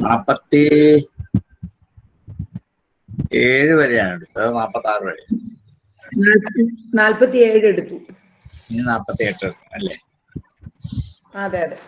47 വരെയാണ് എടുത്തത്. 46 വരെ. 47 എടുത്തു. ഇനി 48 അല്ലേ? അതെ അതെ.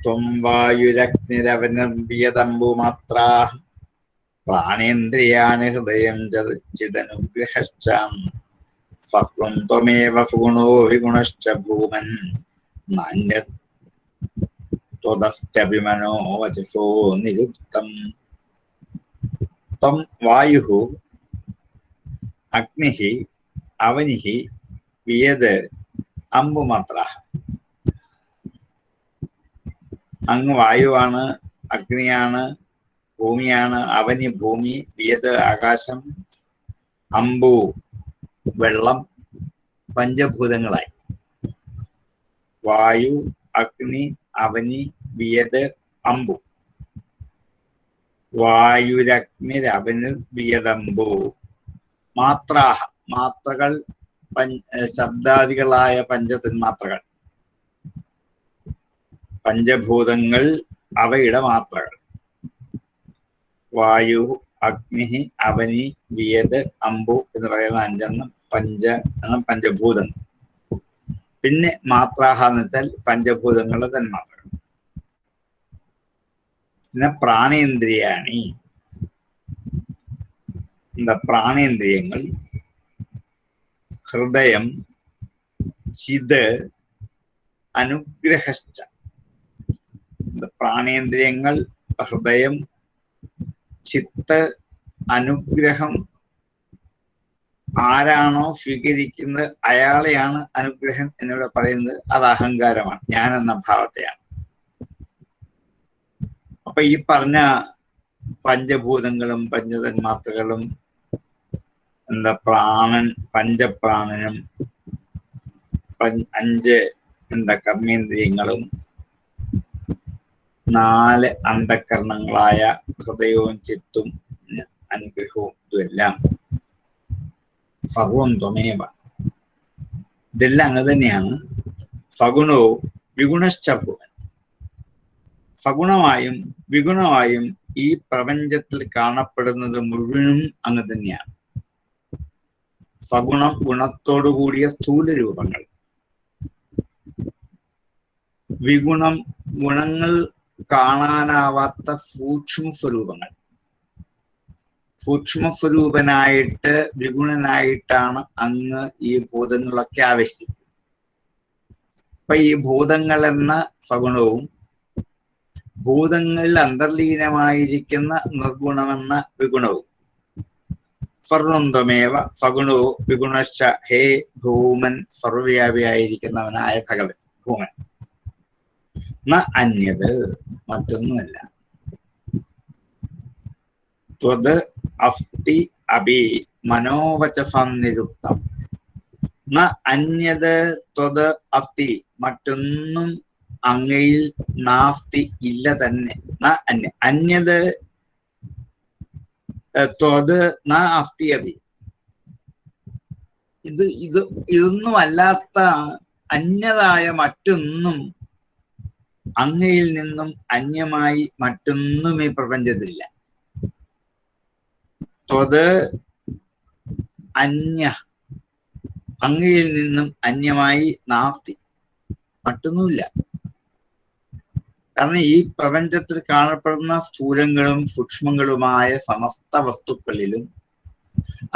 ത്വം വായുരഗ്നിരവനിർവ്യതംബുമാത്രാ പ്രാണേന്ദ്രിയാണി ഹൃദയം ചിദനുഗ്രഹശ്ച ഫക്വം ത്വമേവ ഗുണോ വിഗുണശ്ച ഭൂമൻ നാന്യത് ത്വദസ്ത്യഭിമനോ വചസോ നിരുക്തം. ത്വം വായുഃ അഗ്നിഃ അവനിഃ വിയത് അംബുമാത്രാഃ. അങ്ങ് വായുവാണ്, അഗ്നിയാണ്, ഭൂമിയാണ്. അവനി ഭൂമി, വിയത് ആകാശം, അമ്പു വെള്ളം, പഞ്ചഭൂതങ്ങളായി. വായു, അഗ്നി, അവനി, വിയത്, അമ്പു. വായുരഗ്നിരവനിർ വിയതംബു മാത്രാഹ. മാത്രകൾ ശബ്ദാദികളായ പഞ്ചതന്മാത്രകൾ, പഞ്ചഭൂതങ്ങൾ, അവയുടെ മാത്രകൾ. വായു, അഗ്നി, അവനി, വിയത്, അമ്പു എന്ന് പറയുന്ന 5 പഞ്ചഭൂതങ്ങൾ. പിന്നെ മാത്രാഹ എന്ന് വെച്ചാൽ പഞ്ചഭൂതങ്ങളുടെ തന്മാത്രകൾ. പിന്നെ പ്രാണേന്ദ്രിയാണി. പ്രാണേന്ദ്രിയങ്ങൾ ഹൃദയം, ചിത്, അനുഗ്രഹശ്ച. പ്രാണേന്ദ്രിയങ്ങൾ, ഹൃദയം, ചിത്ത്, അനുഗ്രഹം. ആരാണോ സ്വീകരിക്കുന്നത് അയാളെയാണ് അനുഗ്രഹം എന്നിവിടെ പറയുന്നത്. അത് അഹങ്കാരമാണ്, ഞാൻ എന്ന ഭാവത്തെയാണ്. അപ്പൊ ഈ പറഞ്ഞ പഞ്ചഭൂതങ്ങളും പഞ്ചതന്മാത്രകളും പ്രാണൻ, പഞ്ചപ്രാണനും 5 കർമ്മേന്ദ്രിയങ്ങളും 4 അന്ധകരണങ്ങളായ ഹൃദയവും ചിത്തും അനുഗ്രഹവും ഇതെല്ലാം ഫഗും ത്വമേവ. ഇതെല്ലാം അങ്ങ് തന്നെയാണ്. ഫഗുണോ വിഗുണശ്ച ഭൂമൻ. ഫഗുണമായും വിഗുണമായും ഈ പ്രപഞ്ചത്തിൽ കാണപ്പെടുന്നത് മുഴുവനും അങ്ങ് തന്നെയാണ്. ഫഗുണം ഗുണത്തോടു കൂടിയ സ്ഥൂല രൂപങ്ങൾ, വിഗുണം ഗുണങ്ങൾ കാണാനാവാത്ത സൂക്ഷ്മ സ്വരൂപങ്ങൾ. സൂക്ഷ്മസ്വരൂപനായിട്ട് വിഗുണനായിട്ടാണ് അങ്ങ് ഈ ഭൂതങ്ങളൊക്കെ ആവേശിച്ചത്. അപ്പൊ ഈ ഭൂതങ്ങൾ എന്ന സഗുണവും ഭൂതങ്ങളിൽ അന്തർലീനമായിരിക്കുന്ന നിർഗുണമെന്ന വിഗുണവും സർവന്തമേവ സഗുണോ വിഗുണശ്ച. ഹേ ഭൂമൻ, സർവ്വവ്യാപിയായിരിക്കുന്നവനായ ഭഗവൻ ഭൂമൻ. ന അന്യത്, മറ്റൊന്നുമല്ല. ത്വത് അസ്തി അഭി മനോവചസം നിരുക്തം. ന അന്യത് ത്വത് അസ്തി, മറ്റൊന്നും അങ്ങയിൽ നാസ്തി, ഇല്ല തന്നെ. ന അന്യത് ത്വത് ന അസ്തി അഭി. ഇതൊന്നും അല്ലാത്ത അന്യതായ മറ്റൊന്നും, അങ്ങയിൽ നിന്നും അന്യമായി മറ്റൊന്നും ഈ പ്രപഞ്ചത്തിലില്ല. ത്വത് അന്യ, അങ്ങയിൽ നിന്നും അന്യമായി നാസ്തി, മറ്റൊന്നുമില്ല. കാരണം ഈ പ്രപഞ്ചത്തിൽ കാണപ്പെടുന്ന സ്ഥൂലങ്ങളും സൂക്ഷ്മങ്ങളുമായ സമസ്ത വസ്തുക്കളിലും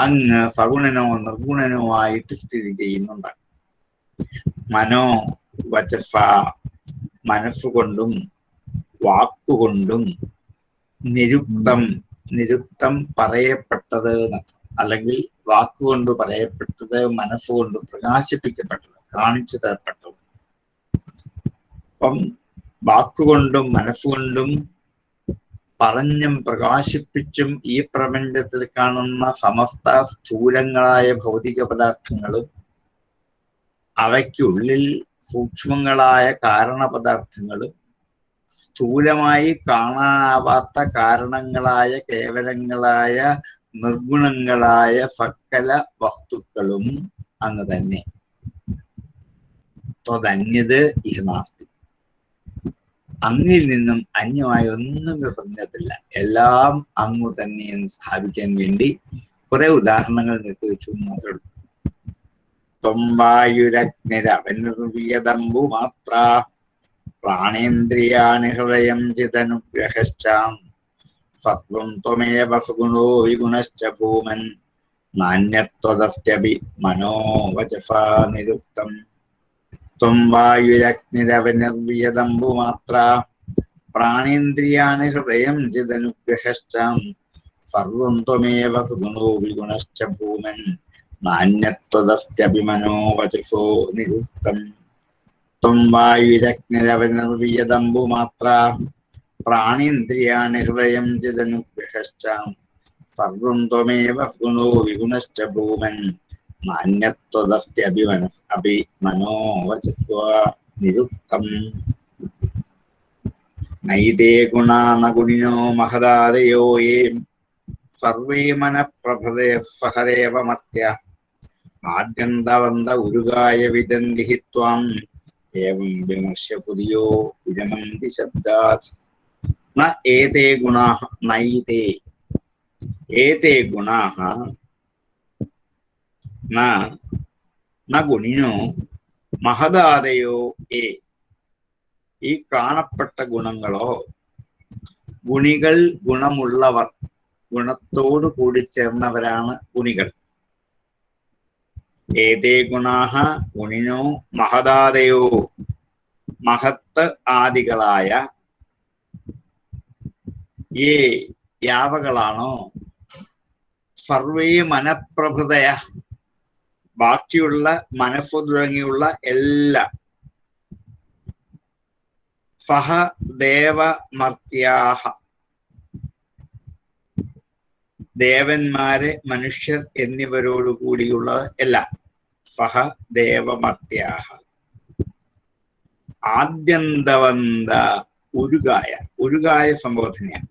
അങ്ങ് സഗുണനോ നിർഗുണനോ ആയിട്ട് സ്ഥിതി ചെയ്യുന്നുണ്ട്. മനോ വചസ, മനസ്സുകൊണ്ടും വാക്കുകൊണ്ടും, നിരുക്തം, നിരുക്തം പറയപ്പെട്ടത്, അല്ലെങ്കിൽ വാക്കുകൊണ്ട് പറയപ്പെട്ടത്, മനസ്സുകൊണ്ട് പ്രകാശിപ്പിക്കപ്പെട്ടത്, കാണിച്ചു തരപ്പെട്ടത്. അപ്പം വാക്കുകൊണ്ടും മനസ്സുകൊണ്ടും പറഞ്ഞും പ്രകാശിപ്പിച്ചും ഈ പ്രപഞ്ചത്തിൽ കാണുന്ന സമസ്ത സ്ഥൂലങ്ങളായ ഭൗതിക പദാർത്ഥങ്ങളും അവയ്ക്കുള്ളിൽ സൂക്ഷ്മങ്ങളായ കാരണപദാർത്ഥങ്ങളും സ്ഥൂലമായി കാണാനാവാത്ത കാരണങ്ങളായ കേവലങ്ങളായ നിർഗുണങ്ങളായ സകല വസ്തുക്കളും അങ്ങ് തന്നെ. ത്വദന്യത് ഇഹ നാസ്തി. അങ്ങിൽ നിന്നും അന്യമായി ഒന്നും പറഞ്ഞിട്ടില്ല. എല്ലാം അങ്ങു തന്നെ എന്ന് സ്ഥാപിക്കാൻ വേണ്ടി കുറെ ഉദാഹരണങ്ങൾ നിർത്തി വെച്ചു മാത്രമേ ഉള്ളൂ. ത്വംവായുരഗ്നിരവനിർവിയതംബു മാത്ര പ്രാണേന്ദ്രിയാണി ഹൃദയം ചിദനുഗ്രഹശ്ചാം സത്വം ത്വമേവ സുഗുണോ വിഗുണശ്ച ഭൂമൻ നാന്യത്വദസ്ത്യപി മനോവചസാ നിരുക്തം. ത്വം വായുരഗ്നിരവനിർവിയതംബു മാത്ര പ്രാണേന്ദ്രിയാണി ഹൃദയം ചിദനുഗ്രഹശ്ചാം സർവം ത്വമേവ സുഗുണോ വിഗുണശ്ച ഭൂമൻ നാന്യത്വദസ്ത്യപി മനോവചസോ നിരുക്തം. ത്വം വായുരഗ്നിരവനിർവിയതംബു മാത്ര പ്രാണേന്ദ്രിയാണി ഹൃദയം ചിദനുഗ്രഹശ്ചാം സർവം ത്വമേവ സുഗുണോ വിഗുണശ്ച ഭൂമൻ നാന്യത്വദസ്ത്യപി മനോവചസ്വ നിരുക്തം. നൈതേ ഗുണാ ന ഗുണിനോ മഹദാദയോ യേ സർവേ മനഃപ്രഭൃതേ സഹരേവ മർത്യ ആദ്യന്തവന്ത ഉരുകായ വിദന്തി ത്വാം ഏവം വിമർശ്യ പുതിയോ വിരമന്തി ശബ്ദാത്. ന ഏതേ ഗുണാഃ നൈതേ ഏതേ ഗുണാഃ ന ഗുണിനോ മഹദാദയോ ഏ. ഈ കാണപ്പെട്ട ഗുണങ്ങളോ ഗുണികൾ ഗുണമുള്ളവർ ഗുണത്തോട് കൂടി ചേർന്നവരാണ് ഗുണികൾ. ഏതേ ഗുണാഃ ഗുണിനോ മഹദാദയോ മഹത്ത് ആദികളായ ഏ യാവകളാണോ സർവേ മനഃപ്രഭൃതയ ബാക്കിയുള്ള മനസ്സു തുടങ്ങിയുള്ള എല്ലാ സഹ ദേവമർത്യാഹ ദേവന്മാര് മനുഷ്യർ എന്നിവരോടുകൂടിയുള്ള എല്ലാം സഹ ദേവമർത്യാഹ ആദ്യന്തവന്ത ഉരുകായ സംബോധനയാണ്.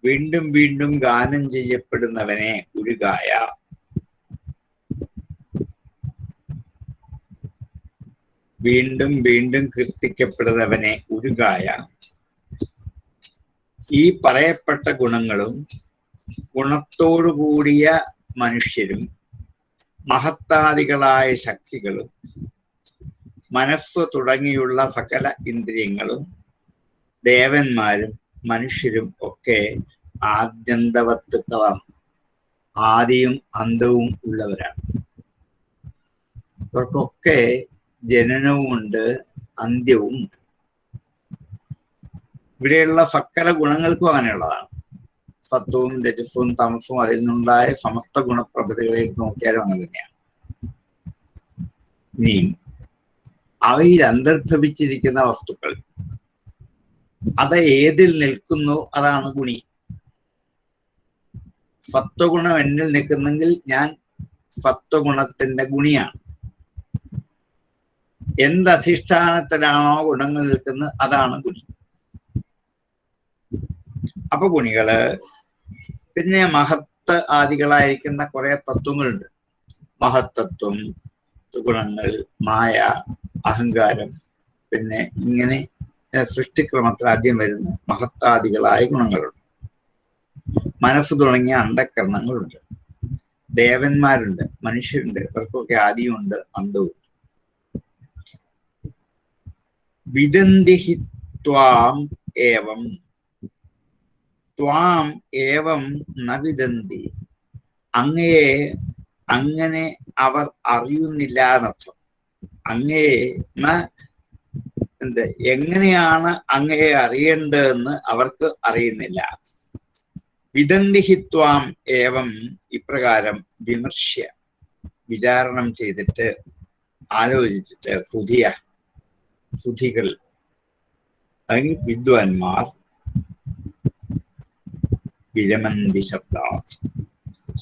വീണ്ടും വീണ്ടും ഗാനം ചെയ്യപ്പെടുന്നവനെ ഉരുകായ. വീണ്ടും വീണ്ടും കീർത്തിക്കപ്പെടുന്നവനെ ഉരുകായ. ഈ പറയപ്പെട്ട ഗുണങ്ങളും ഗുണത്തോടുകൂടിയ മനുഷ്യരും മഹത്താദികളായ ശക്തികളും മനസ്സ് തുടങ്ങിയുള്ള സകല ഇന്ദ്രിയങ്ങളും ദേവന്മാരും മനുഷ്യരും ഒക്കെ ആദ്യന്തവത്തുക്കളാണ്. ആദിയും അന്തവും ഉള്ളവരാണ്. ഇവർക്കൊക്കെ ജനനവുമുണ്ട് അന്ത്യവും ഉണ്ട്. ഇവിടെയുള്ള സകല ഗുണങ്ങൾക്കും അങ്ങനെയുള്ളതാണ്. സത്വവും രജസ്വവും തമസ്സും അതിൽ നിന്നുണ്ടായ സമസ്ത ഗുണപ്രഭൃതികളെ എടുത്ത് നോക്കിയാലും അങ്ങനെ തന്നെയാണ്. ഇനി അവയിൽ അന്തർഭവിച്ചിരിക്കുന്ന വസ്തുക്കൾ അത് ഏതിൽ നിൽക്കുന്നു അതാണ് ഗുണി. സത്വഗുണം എന്നിൽ നിൽക്കുന്നെങ്കിൽ ഞാൻ സത്വഗുണത്തിന്റെ ഗുണിയാണ്. എന്തധിഷ്ഠാനത്തിലാണോ ഗുണങ്ങൾ നിൽക്കുന്നത് അതാണ് ഗുണി. അപ്പൊ ഗുണികള് പിന്നെ മഹത്ത് ആദികളായിരിക്കുന്ന കുറെ തത്വങ്ങളുണ്ട്. മഹത്തത്വം, ഗുണങ്ങൾ, മായ, അഹങ്കാരം, പിന്നെ ഇങ്ങനെ സൃഷ്ടിക്രമത്തിൽ ആദ്യം വരുന്ന മഹത്താദികളായ ഗുണങ്ങളുണ്ട്. മനസ്സ് തുടങ്ങിയ അന്ധകരണങ്ങളുണ്ട്. ദേവന്മാരുണ്ട്, മനുഷ്യരുണ്ട്. ഇവർക്കൊക്കെ ആദിയുമുണ്ട് അന്തവും. വിദന്തിഹി ത്വാം ഏവം ത്വാം ഏവം ന വിദന്തി. അങ്ങയെ അങ്ങനെ അവർ അറിയുന്നില്ല എന്നർത്ഥം. അങ്ങയെ എങ്ങനെയാണ് അങ്ങയെ അറിയേണ്ടതെന്ന് അവർക്ക് അറിയുന്നില്ല. വിദന്തിഹിത്വാം ഏവം ഇപ്രകാരം വിമർശ്യ വിചാരണം ചെയ്തിട്ട് ആലോചിച്ചിട്ട് സുധികൾ അല്ലെങ്കിൽ വിദ്വാൻമാർ വിരമന്തി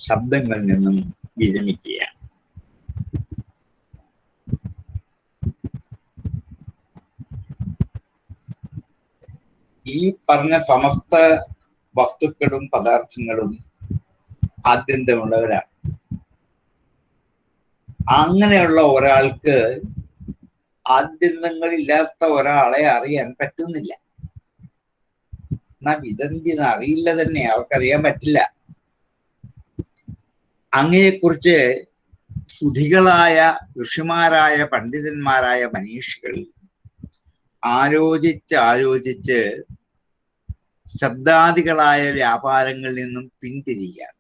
ശബ്ദങ്ങളിൽ നിന്നും വിരമിക്കുകയാണ്. ഈ പറഞ്ഞ സമസ്ത വസ്തുക്കളും പദാർത്ഥങ്ങളും ആദ്യന്തമുള്ളവരാണ്. അങ്ങനെയുള്ള ഒരാൾക്ക് ആദ്യന്തങ്ങളില്ലാത്ത ഒരാളെ അറിയാൻ പറ്റുന്നില്ല. എന്നാൽ ഇതെന്തിന് അറിയില്ല തന്നെ, അവർക്കറിയാൻ പറ്റില്ല. അങ്ങയെക്കുറിച്ച് സുധികളായ ഋഷിമാരായ പണ്ഡിതന്മാരായ മനീഷികൾ ആലോചിച്ച് ശബ്ദാദികളായ വ്യാപാരങ്ങളിൽ നിന്നും പിന്തിരിയുകയാണ്.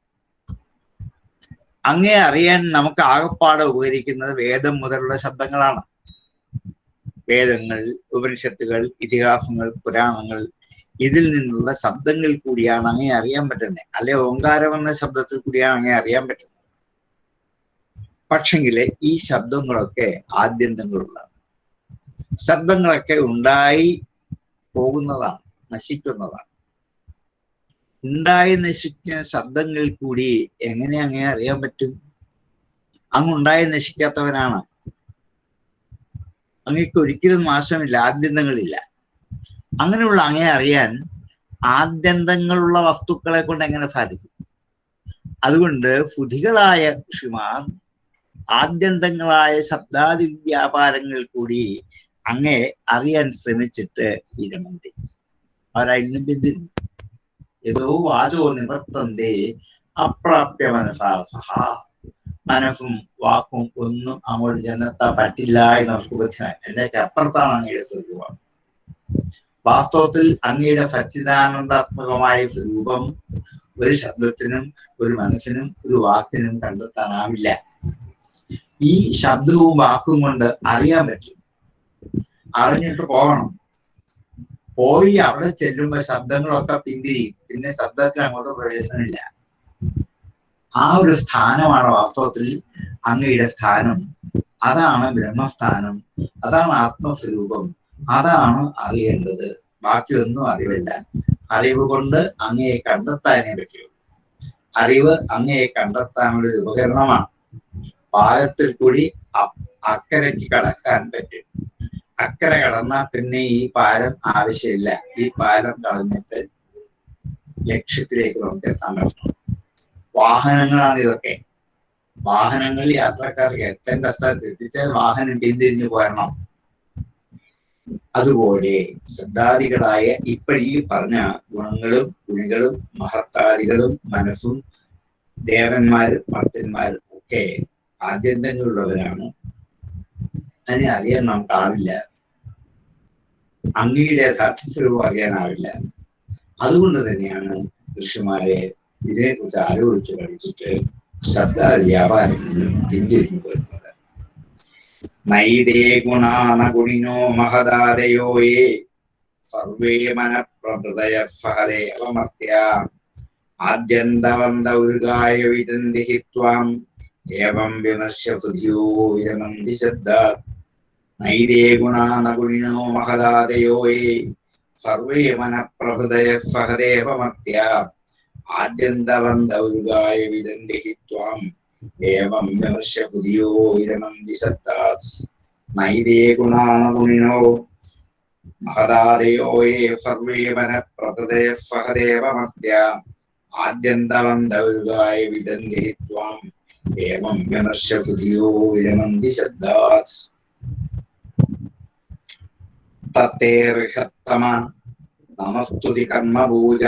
അങ്ങേ അറിയാൻ നമുക്ക് ആകപ്പാടെ ഉപകരിക്കുന്നത് വേദം മുതലുള്ള ശബ്ദങ്ങളാണ്. വേദങ്ങൾ, ഉപനിഷത്തുകൾ, ഇതിഹാസങ്ങൾ, പുരാണങ്ങൾ, ഇതിൽ നിന്നുള്ള ശബ്ദങ്ങൾ കൂടിയാണ് അങ്ങേ അറിയാൻ പറ്റുന്നത്. അല്ലെ ഓങ്കാരം എന്ന ശബ്ദത്തിൽ കൂടിയാണ് അങ്ങേ അറിയാൻ പറ്റുന്നത്. പക്ഷെങ്കില് ഈ ശബ്ദങ്ങളൊക്കെ ആദ്യന്തങ്ങളുള്ളതാണ്. ശബ്ദങ്ങളൊക്കെ ഉണ്ടായി പോകുന്നതാണ്, നശിക്കുന്നതാണ്. ഉണ്ടായി നശിക്കുന്ന ശബ്ദങ്ങളിൽ കൂടി എങ്ങനെ അങ്ങേ അറിയാൻ പറ്റും? അങ്ങുണ്ടായി നശിക്കാത്തവനാണ്. അങ്ങക്ക് ഒരിക്കലും നാശമില്ല, ആദ്യന്തങ്ങളില്ല. അങ്ങനെയുള്ള അങ്ങേ അറിയാൻ ആദ്യന്തങ്ങളുള്ള വസ്തുക്കളെ കൊണ്ട് എങ്ങനെ സാധിക്കും? അതുകൊണ്ട് ഫുധികളായ ഋഷിമാർ ആദ്യന്തങ്ങളായ ശബ്ദാദി വ്യാപാരങ്ങൾ കൂടി അങ്ങേ അറിയാൻ ശ്രമിച്ചിട്ട് വിരമന്തി. അവരതിലും പിന്തിരിഞ്ഞു. ഏതോ വാചോ നിവർത്തന്തേ അപ്രാപ്യ മനസാസഹ. മനസ്സും വാക്കും ഒന്നും അങ്ങോട്ട് ചെന്നെത്താൻ പറ്റില്ല എന്ന് അവർക്ക് ബോധ്യമായി. എന്തൊക്കെ അപ്പുറത്താണ് അങ്ങയുടെ സ്വരൂപം. വാസ്തവത്തിൽ അങ്ങയുടെ സച്ചിദാനന്ദാത്മകമായ സ്വരൂപം ഒരു ശബ്ദത്തിനും ഒരു മനസ്സിനും ഒരു വാക്കിനും കണ്ടെത്താനാവില്ല. ഈ ശബ്ദവും വാക്കും കൊണ്ട് അറിയാൻ പറ്റും. അറിഞ്ഞിട്ട് പോകണം. പോയി അവിടെ ചെല്ലുമ്പോ ശബ്ദങ്ങളൊക്കെ പിന്തിരിയും. പിന്നെ ശബ്ദത്തിന് അങ്ങോട്ട് പ്രവേശനമില്ല. ആ ഒരു സ്ഥാനമാണ് വാസ്തവത്തിൽ അങ്ങയുടെ സ്ഥാനം. അതാണ് ബ്രഹ്മസ്ഥാനം, അതാണ് ആത്മസ്വരൂപം, അതാണ് അറിയേണ്ടത്. ബാക്കിയൊന്നും അറിവില്ല. അറിവ് കൊണ്ട് അങ്ങയെ കണ്ടെത്താനേ പറ്റുള്ളൂ. അറിവ് അങ്ങയെ കണ്ടെത്താനുള്ള ഒരു ഉപകരണമാണ്. പാലത്തിൽ കൂടി അക്കരയ്ക്ക് കടക്കാൻ പറ്റും. അക്കരെ കടന്നാൽ പിന്നെ ഈ പാലം ആവശ്യമില്ല. ഈ പാലം കളഞ്ഞിട്ട് ലക്ഷ്യത്തിലേക്ക് നമുക്ക് എത്താൻ പറ്റണം. വാഹനങ്ങളാണ് ഇതൊക്കെ. വാഹനങ്ങൾ യാത്രക്കാർക്ക് എത്തേണ്ട സ്ഥലത്ത് എത്തിച്ചാൽ വാഹനം പിന്തിരിഞ്ഞു പോരണം. അതുപോലെ ശബ്ദാദികളായ ഇപ്പോഴീ പറഞ്ഞ ഗുണങ്ങളും ഗുണികളും മഹത്താദികളും മനസ്സും ദേവന്മാരും ഭക്തന്മാരും ഒക്കെ ആദ്യന്തങ്ങളുള്ളവരാണ്. അതിനെ അറിയാൻ നമുക്കാവില്ല. അങ്ങയുടെ യഥാർത്ഥസ്വരൂപം അറിയാനാവില്ല. അതുകൊണ്ട് തന്നെയാണ് ഋഷിമാരെ ഇതിനെക്കുറിച്ച് ആലോചിച്ച് പഠിച്ചിട്ട് ശബ്ദ വ്യാപാരങ്ങളിൽ പിന്തിരിഞ്ഞു പോരുന്നത്. നൈതേ ഗുണാന ഗുണിനോ മഹദാദയോയേ സർവേ മനഃപ്രഭൃതയ സഹദേവമർത്യ ആദ്യന്തവന്ത ഉരുകായ വിദന്തി ത്വാം ഏവം വിമർശ്യ സുധിയോ വിരമന്തി ശബ്ദാത്. നൈതേ ഗുണാന ഗുണിനോ മഹദാദയോയേ സർവേ മനഃപ്രഭൃതയ സഹദേവമർത്യ ആദ്യന്തവന്ത ഉരുകായ വിദന്തി ത്വാം ഏവം വിമർശ്യ സുധിയോ വിരമന്തി ശബ്ദാത്. നൈതേ ഗുണാന ഗുണിനോ മഹദാദയോയേ സർവേ മനഃപ്രഭൃതയ സഹദേവമർത്യ ആദ്യന്തവന്ത ഉരുകായ വിദന്തി ത്വാം ഏവം വിമർശ്യ സുധിയോ വിരമന്തി ശബ്ദാത്. തത്തേർഹത്തമ നമസ്തുതി കർമ്മപൂജ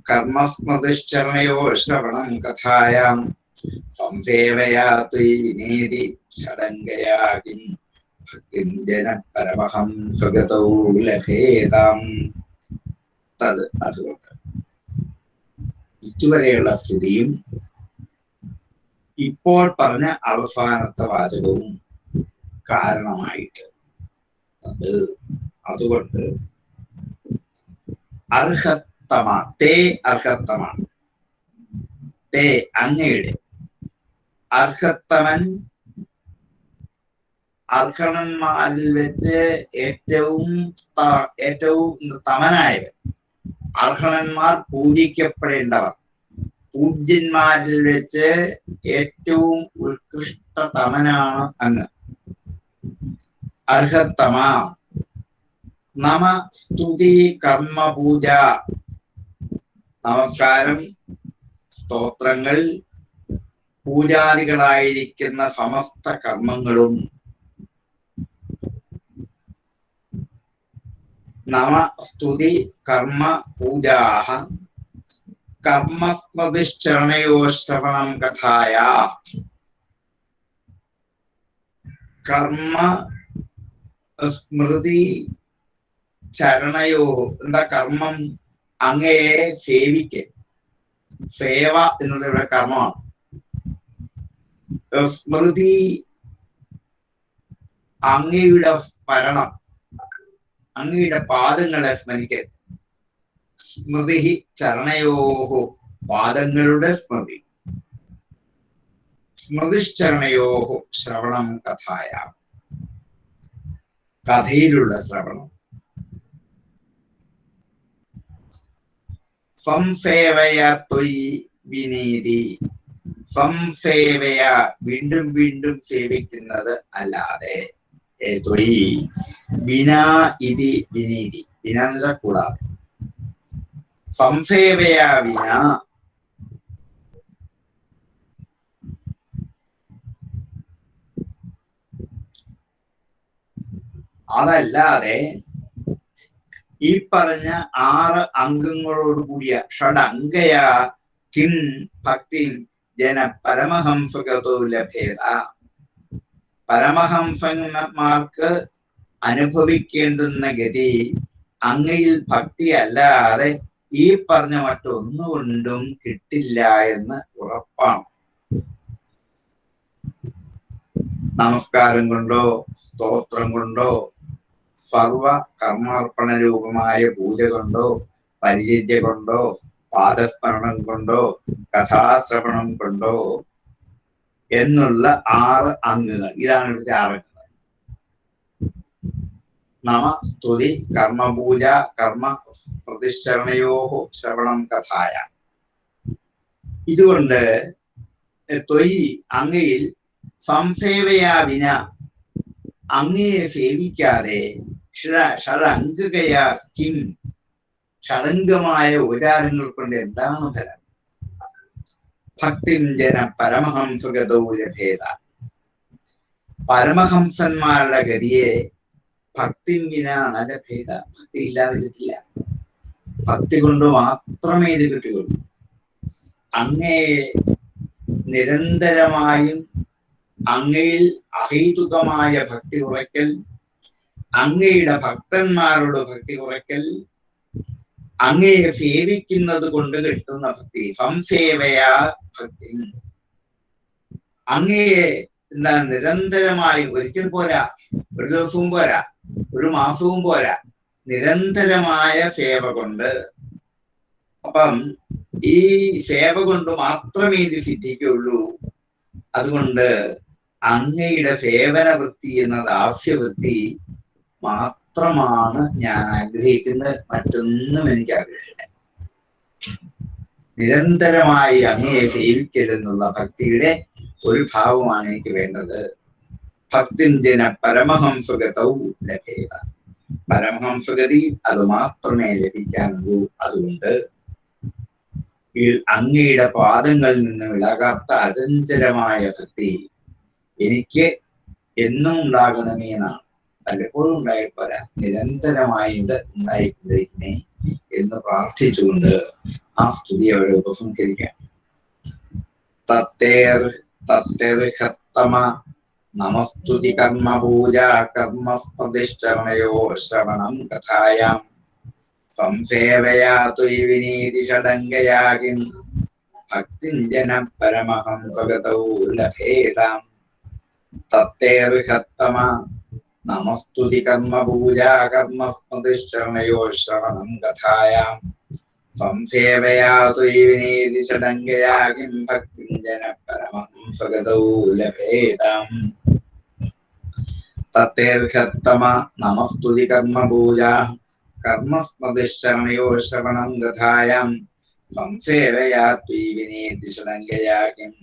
കർമ്മസ്മൃതിശ്ചരണയോ ശ്രവണം കഥായാം സംസേവയാ ത്വയി വിനേതി ഷഡംഗയാ കിം ഭക്തിം ജന പരമഹം സ്വഗതൗ ലഭേതാം. അതുകൊണ്ട് ഇതുവരെയുള്ള സ്തുതിയും ഇപ്പോൾ പറഞ്ഞ അവസാനത്തെ വാചകവും കാരണമായിട്ട് അതുകൊണ്ട് അർഹത്തമാണ്. തേ അർഹത്തമാണ്. തേ അങ്ങയുടെ അർഹത്തമൻ അർഹണന്മാരിൽ വെച്ച് ഏറ്റവും തമനായവൻ. അർഹണന്മാർ പൂജിക്കപ്പെടേണ്ടവർ. പൂജ്യന്മാരിൽ വെച്ച് ഏറ്റവും ഉത്കൃഷ്ടതമനാണ് അങ്ങ്. അർഹത്തമ നമ സ്തുതി കർമ്മ പൂജ. നമസ്കാരം, സ്തോത്രങ്ങൾ, പൂജാദികളായിരിക്കുന്ന സമസ്ത കർമ്മങ്ങളും നമ സ്തുതി കർമ്മ പൂജാഹ കർമ്മസ്മൃതിശ്ചരണയോ ശ്രവണം കഥായ. കർമ്മ സ്മൃതി ചരണയോ എന്താ കർമ്മം? അങ്ങയെ സേവിക്കൽ. സേവ എന്നുള്ള ഇവിടെ കർമ്മമാണ്. സ്മൃതി അങ്ങയുടെ സ്മരണം, അങ്ങയുടെ പാദങ്ങളെ സ്മരിക്കൽ. സ്മൃതി ചരണയോഹോ പാദങ്ങളുടെ സ്മൃതി. സ്മൃതിശ്ചരണയോഹോ ശ്രവണം കഥായ കഥയിലുള്ള ശ്രവണം. സംസേവയ ത്വയി വിനീതി. സംസേവയ വീണ്ടും വീണ്ടും സേവിക്കുന്നത് അല്ലാതെ. ത്വയി വിനാ ഇതി വിനീതി. വിന എന്ന് വെച്ചാൽ കൂടാതെ. സംസേവയ വിന അതല്ലാതെ ഈ പറഞ്ഞ 6 അംഗങ്ങളോട് കൂടിയ ഷഡംഗയ കിം ഭക്തി ജന പരമഹംസഗതോ ലഭേത. പരമഹംസന്മാർക്ക് അനുഭവിക്കേണ്ടുന്ന ഗതി അങ്ങയിൽ ഭക്തി അല്ലാതെ ഈ പറഞ്ഞ മറ്റൊന്നുകൊണ്ടും കിട്ടില്ല എന്ന് ഉറപ്പാണ്. നമസ്കാരം കൊണ്ടോ സ്തോത്രം കൊണ്ടോ സർവ കർമാർപ്പണ രൂപമായ പൂജ കൊണ്ടോ പരിചര്യ കൊണ്ടോ പാദസ്മരണം കൊണ്ടോ കഥാശ്രവണം കൊണ്ടോ എന്നുള്ള 6 അംഗങ്ങൾ. ഇതാണ് ഇവിടുത്തെ 6 അംഗങ്ങൾ. നമ സ്തുതി കർമ്മപൂജ കർമ്മ പ്രതിശ്ചരണയോഹോ ശ്രവണം കഥായ. ഇതുകൊണ്ട് ത്വയി അങ്ങയിൽ സംസേവയാ വിന അങ്ങയെ സേവിക്കാതെ ഷഡംഗയാ കിം ഷഡംഗമായ ഉപചാരങ്ങൾ കൊണ്ട് എന്താണ് ഫലം? ഭക്തിം ജന പരമഹംസഗതോ ലഭേത. പരമഹംസന്മാരുടെ ഗതിയെ ഭക്തിം വിന ലഭേത. ഭക്തി ഇല്ലാതെ കിട്ടില്ല. ഭക്തി കൊണ്ട് മാത്രമേ ഇത് കിട്ടുകയുള്ളൂ. അങ്ങയെ നിരന്തരമായും അങ്ങയിൽ അഹൈതുകമായ ഭക്തി കുറയ്ക്കൽ, അങ്ങയുടെ ഭക്തന്മാരോട് ഭക്തി കുറയ്ക്കൽ, അങ്ങയെ സേവിക്കുന്നത് കൊണ്ട് കിട്ടുന്ന ഭക്തി. സംസേവയാ ഭക്തി. അങ്ങയെ എന്താ നിരന്തരമായി, ഒരിക്കൽ പോരാ, ഒരു ദിവസവും പോരാ, ഒരു മാസവും പോരാ, നിരന്തരമായ സേവ കൊണ്ട്. അപ്പം ഈ സേവ കൊണ്ട് മാത്രമേ ഇത് സിദ്ധിക്കുള്ളൂ. അതുകൊണ്ട് അങ്ങയുടെ സേവന വൃത്തി എന്ന ദാസ്യവൃത്തി മാത്രമാണ് ഞാൻ ആഗ്രഹിക്കുന്നത്. മറ്റൊന്നും എനിക്ക് ആഗ്രഹമില്ല. നിരന്തരമായി അങ്ങയെ സേവിക്കൽ എന്നുള്ള ഭക്തിയുടെ ഒരു ഭാവമാണ് എനിക്ക് വേണ്ടത്. ഭക്തിന്ദിന പരമഹംസഗതൗ ലഭേത. പരമഹംസഗതി അത് മാത്രമേ ലഭിക്കാനുള്ളൂ. അതുകൊണ്ട് അങ്ങയുടെ പാദങ്ങളിൽ നിന്ന് വിളകാത്ത അചഞ്ചലമായ ഭക്തി എനിക്ക് എന്നും ഉണ്ടാകണമേ എന്നാണ്. പലപ്പോഴും ഉണ്ടായിപ്പോരാ, നിരന്തരമായി ഉണ്ടായിക്കൊണ്ടിരിക്കണേ എന്ന് പ്രാർത്ഥിച്ചുകൊണ്ട് ആ സ്തുതി അവിടെ ഉപസംഹരിക്കാം. തത്തേർഹത്തമ നമസ്തുതി കർമ്മ പൂജ കർമ്മസ്പതിശ്ചരണയോ ശ്രവണം കഥായാം സംസേവയാ ത്വയി വിനീതി ഷഡംഗയാ കിം ഭക്തിം ജന പരമഹംസഗതൗ ലഭേതാം. തത്തേർഹത്തമ നമസ്തുതി കർമ്മ പൂജ കർമ്മസ്മൃതിശ്ചരണയോ ശ്രവണം കഥായാം സംസേവയാ ത്വയി വിനീതി ഷഡംഗയാ കിം ഭക്തിം ജന പരമഹംസഗതൗ ലഭേതാം. തത്തേർഹത്തമ നമസ്തുതി കർമ്മ പൂജ കർമ്മസ്മൃതിശ്ചരണയോ ശ്രവണം കഥായാം സംസേവയാ ത്വയി വിനീതി ഷഡംഗയാ കിം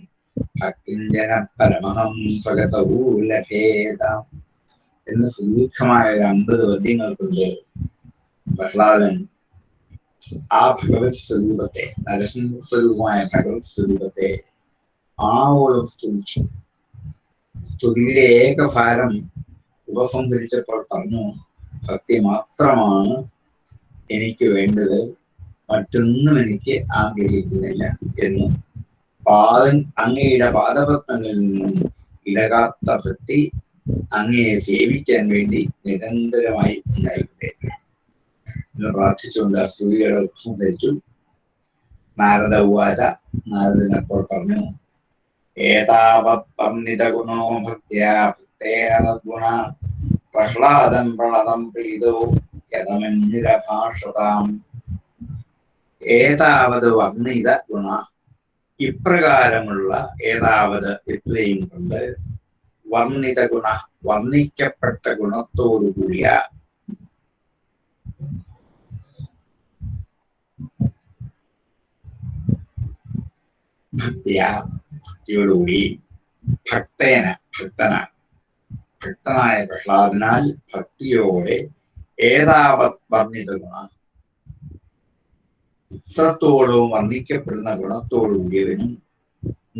ഭക്തിം ജന പരമഹംസഗതൗ ലഭേതാം. എന്ന് സുദീർഘമായ ഒരു 50 പദ്യങ്ങൾ കൊണ്ട് പ്രഹ്ലാദൻ ആ ഭഗവത് സ്വരൂപത്തെ, നരസിംഹ സ്വരൂപമായ ഭഗവത് സ്വരൂപത്തെ ആവോളം സ്തുതിച്ചു. സ്തുതിയുടെ ഏകഭാരം ഉപസംഹരിച്ചപ്പോൾ പറഞ്ഞു, ഭക്തി മാത്രമാണ് എനിക്ക് വേണ്ടത്, മറ്റൊന്നും എനിക്ക് ആഗ്രഹിക്കുന്നില്ല എന്ന്. അങ്ങയുടെ പാദപത്നങ്ങളിൽ നിന്നും ഇടകാത്ത ഭക്തി അങ്ങയെ സേവിക്കാൻ വേണ്ടി നിരന്തരമായി ഉണ്ടായിട്ടെ എന്ന് പ്രാർത്ഥിച്ചുകൊണ്ട് ആ സ്തുതികളെ ഉപസംഹരിച്ചു. നാരദ ഉവാച, നാരദനപ്പോൾ പറഞ്ഞു, ഏതാവത് വർണ്ണിത ഗുണോ ഭക്ത്യാ ഭക്തേന ഗുണ പ്രഹ്ലാദം പ്രണതം പ്രീതോ യതമന്യുരഭാഷതാം. ഏതാവത് വർണ്ണിത ഗുണ, ഇപ്രകാരമുള്ള ഏതാവത് ഇത്രയും കൊണ്ട്, വർണ്ണിത ഗുണ വർണ്ണിക്കപ്പെട്ട ഗുണത്തോടുകൂടിയ, ഭക്തിയോടുകൂടി, ഭക്തനായ പ്രഹ്ലാദനാൽ ഭക്തിയോടെ ഏതാവത് വർണ്ണിത ഗുണ, ഇത്രത്തോളവും വർണ്ണിക്കപ്പെടുന്ന ഗുണത്തോടുകൂടിയവനും,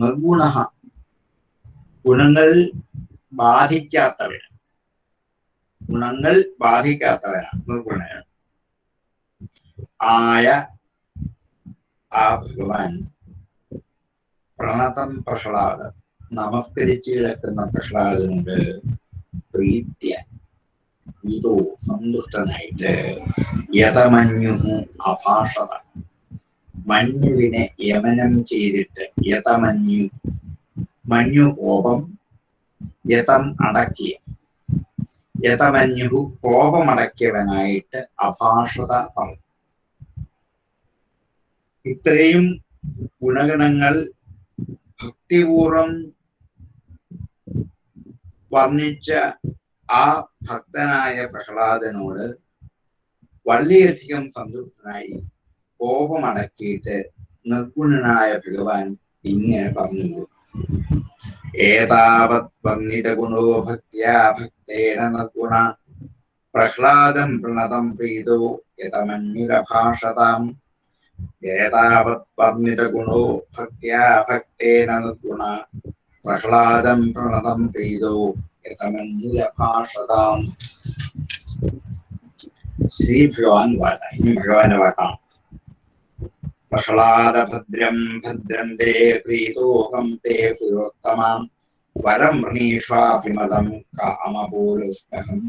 നിർഗുണ ഗുണങ്ങൾ ബാധിക്കാത്തവനാണ് നിർഗുണൻ ആയ ആ ഭഗവാൻ പ്രണതം പ്രഹ്ലാദം, നമസ്കരിച്ച് കിടക്കുന്ന പ്രഹ്ലാദനുണ്ട് പ്രീതോ സന്തുഷ്ടനായിട്ട്, യതമന്യുഹു അഭാഷത, മഞ്ഞുവിനെ യമനം ചെയ്തിട്ട്, മഞ്ഞു കോപം, യതമന്യുഹു കോപമടക്കിയവനായിട്ട് അഭാഷത പറഞ്ഞു. ഇത്രയും ഗുണഗണങ്ങൾ ഭക്തിപൂർവം വർണ്ണിച്ച ആ ഭക്തനായ പ്രഹ്ലാദനോട് വളരെയധികം സന്തുഷ്ടനായി കോപമടക്കിയിട്ട് നിർഗുണനായ ഭഗവാൻ ഇങ്ങനെ പറഞ്ഞു, ഏതാവത് വർണ്ണിത ഗുണോ ഭക്ത്യാ ഭക്തേന നിർഗുണ പ്രഹ്ലാദം പ്രണതം പ്രീതോ യതമന്യുരഭാഷതാം. ഏതാവത് വർണ്ണിത ഗുണോ ഭക്ത്യാ ഭക്തേന നിർഗുണ പ്രഹ്ലാദം പ്രണതം പ്രീതോ യതമന്യുരഭാഷതാം. ശ്രീ ഭഗവാൻ വാച, ഇനി ഭഗവാന്റെ വാക്കാണ്. പ്രഹ്ലാദ ഭദ്രം ഭദ്രം തേ പ്രീതോഹം തേ സുരോത്തമാം വരം വൃണീഷ്വാഭിമതം കാമപൂരുസ്മഹം.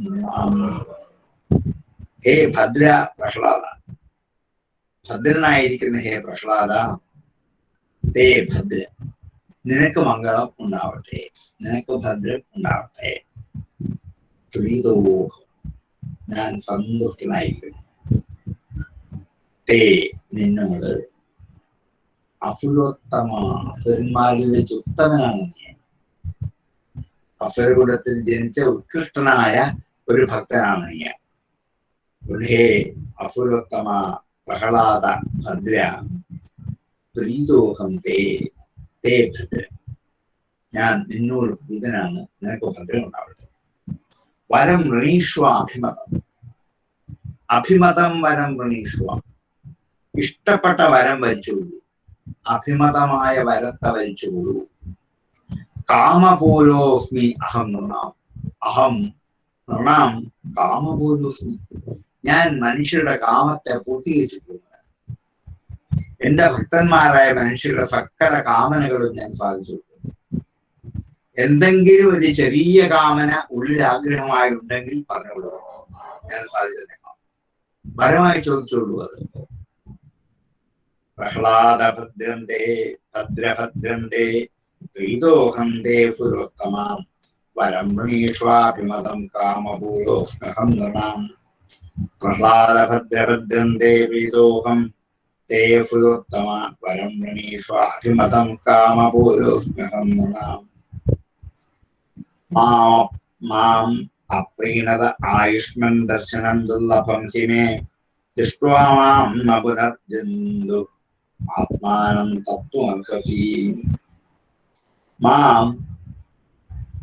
ഹേ ഭദ്ര പ്രഹ്ലാദ, ഭദ്രനായിരിക്കുന്ന ഹേ പ്രഹ്ലാദ, തേ ഭദ്ര, നിനക്ക് മംഗളം ഉണ്ടാവട്ടെ, നിനക്ക് ഭദ്രം ഉണ്ടാവട്ടെ. പ്രീതോഹം, ഞാൻ സന്തുഷ്ടനായിരിക്കുന്നു. തേ, നിന്നോട്, അസുരോത്തമ, അസുരന്മാരിൽ വെച്ച് ഉത്തമനാണ് നീ. അസുരകുലത്തിൽ ജനിച്ച ഉത്കൃഷ്ടനായ ഒരു ഭക്തനാണ് നീ. ഹേ അസുരോത്തമ പ്രഹ്ലാദ ഭദ്ര, പ്രീതോഹം തേ ഭദ്ര, ഞാൻ നിന്നോട് പ്രീതനാണ്, നിനക്ക് ഭദ്രം ഉണ്ടാവട്ടെ. വരം വൃണീഷ്വ അഭിമതം വരം വൃണീഷ്വ, ഇഷ്ടപ്പെട്ട വരം വരിച്ചുകൊള്ളൂ, അഭിമതമായ വരത്തെ വരിച്ചുകൊള്ളൂ. കാമപൂരോസ്മി അഹം നൃണാം കാമപൂരോസ്മി, ഞാൻ മനുഷ്യരുടെ കാമത്തെ പൂർത്തീകരിച്ചിട്ടുണ്ട്. എന്റെ ഭക്തന്മാരായ മനുഷ്യരുടെ സകല കാമനകളും ഞാൻ സാധിച്ചു. എന്തെങ്കിലും ഒരു ചെറിയ കാമന ഉള്ളിൽ ആഗ്രഹമായി ഉണ്ടെങ്കിൽ പറഞ്ഞോളൂ, ഞാൻ സാധിച്ചേക്കാം. വരമായി ചോദിച്ചോളൂ. അത് പ്രഹ്ലാദ ഭദ്രഭദ്രം തേ പ്രീതോഹം തേ സുരോത്തമാം വരം വൃണീഷ്വാഭിമതം കാമപൂരോസ്മഹം നൃണാം. പ്രഹ്ലാദ ഭദ്രഭദ്രം തേ പ്രീതോഹം തേ സുരോത്തമ വരം വൃണീഷ്വാഭിമതം കാമപൂരോസ്മഹം നൃണാം. മാം അപ്രീണത ആയുഷ്മൻ ദർശനം ദുർലഭം ഹി മേ ദൃഷ്ട്വാ മാം ന പുനർജന്തു ആത്മാനം തത്വമർഹസി. മാം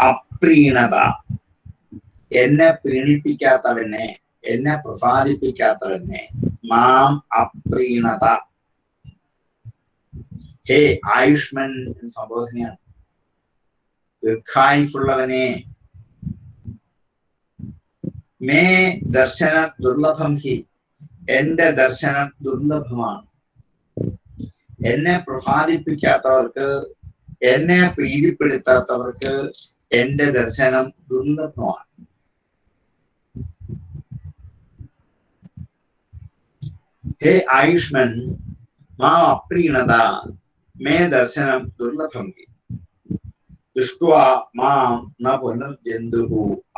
അപ്രീണത, എന്നെ പ്രീണിപ്പിക്കാത്തവനെ, എന്നെ പ്രസാദിപ്പിക്കാത്തവനെ മാം അപ്രീണത. ഹേ ആയുഷ്മൻ എന്ന് സംബോധനയാണ്. ദീർഘായുസുള്ളവനെ. മേ ദർശന ദുർലഭം ഹി, എന്റെ ദർശനം ദുർലഭമാണ്. എന്നെ പ്രസാദിപ്പിക്കാത്തവർക്ക്, എന്നെ പ്രീതിപ്പെടുത്താത്തവർക്ക് എന്റെ ദർശനം ദുർലഭമാണ്. ഹേ ആയുഷ്മൻ മാം അപ്രീണത മേ ദർശനം ദുർലഭം ഹി ദൃഷ്ട്വാ മാം ന പുനർജന്തുഃ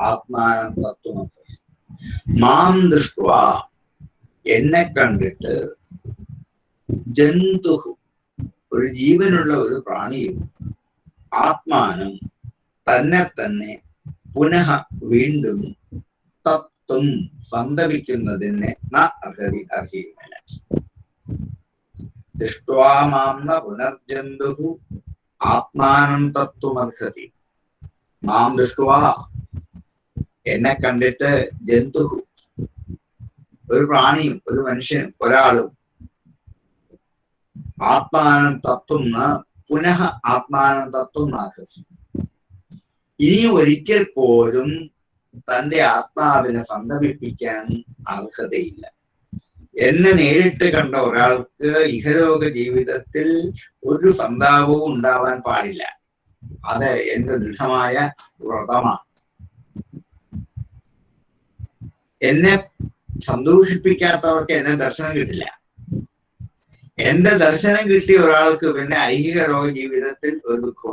ആത്മാനം തത്വമസി. മാം ദൃഷ്ട്വാ, എന്നെ കണ്ടിട്ട്, ജന്തു, ഒരു ജീവനുള്ള ഒരു പ്രാണിയും, ആത്മാനം, തന്നെ തന്നെ, പുനഃ വീണ്ടും, തത്വം സന്തപിക്കുന്നതിന് ന അർഹതി അർഹിക്കുന്നില്ല. ദൃഷ്ട്വാ മാം ന പുനർജന്തുഃ ആത്മാനം തത്വമർഹതി. മാം ദൃഷ്ട്വാ, എന്നെ കണ്ടിട്ട്, ജന്തു, ഒരു പ്രാണിയും, ഒരു മനുഷ്യനും, ഒരാളും, ആത്മാനം തത്വം പുനഃ ആത്മാനം തത്വം നാർഹസി, ഇനി ഒരിക്കൽ പോലും തന്റെ ആത്മാവിനെ സന്തപിപ്പിക്കാൻ അർഹതയില്ല. എന്നെ നേരിട്ട് കണ്ട ഒരാൾക്ക് ഇഹലോക ജീവിതത്തിൽ ഒരു സന്താപവും ഉണ്ടാവാൻ പാടില്ല. അത് എന്റെ ദൃഢമായ വ്രതമാണ്. എന്നെ സന്തോഷിപ്പിക്കാത്തവർക്ക് എന്നെ ദർശനം കിട്ടില്ല. എന്റെ ദർശനം കിട്ടിയ ഒരാൾക്ക് പിന്നെ ഐഹിക ലോക ജീവിതത്തിൽ ഒരു ദുഃഖം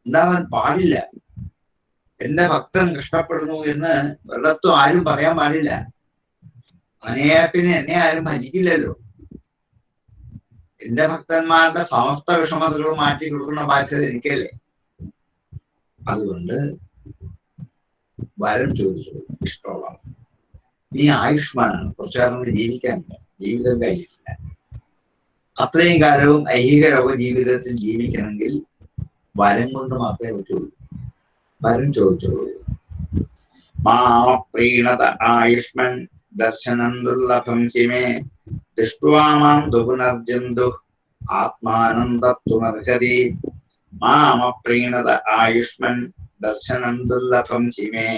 ഉണ്ടാവാൻ പാടില്ല. എന്റെ ഭക്തൻ കഷ്ടപ്പെടുന്നു എന്ന് വെള്ളത്തും ആരും പറയാൻ പാടില്ല. അങ്ങനെയാ പിന്നെ എന്നെ ആരും ഭജിക്കില്ലല്ലോ. എന്റെ ഭക്തന്മാരുടെ സമസ്ത വിഷമതകളും മാറ്റി കൊടുക്കുന്ന ബാധ്യത എനിക്കല്ലേ. അതുകൊണ്ട് വരം ചോദിച്ചു, ഇഷ്ടമുള്ള നീ ആയുഷ്മാനാണ്, കുറച്ചുകാലം കൊണ്ട് ജീവിക്കാനില്ല, ജീവിതം കഴിഞ്ഞിട്ടില്ല. അത്രയും കാലവും ഐഹിക ലോക ജീവിതത്തിൽ ജീവിക്കണമെങ്കിൽ വരം കൊണ്ട് മാത്രമേ പറ്റുള്ളൂ. വരം ചോദിച്ചോളൂ. മാമ പ്രീണത ആയുഷ്മൻ ദർശനം ദുർലഭം ഹിമേ ദൃഷ്ട്വാ മാം ദുപുനർജന്തുഃ ആത്മാനം തത്വമർഹതി. മാമ പ്രീണത ആയുഷ്മൻ ദർശനം ദുർലഭം ഹിമേ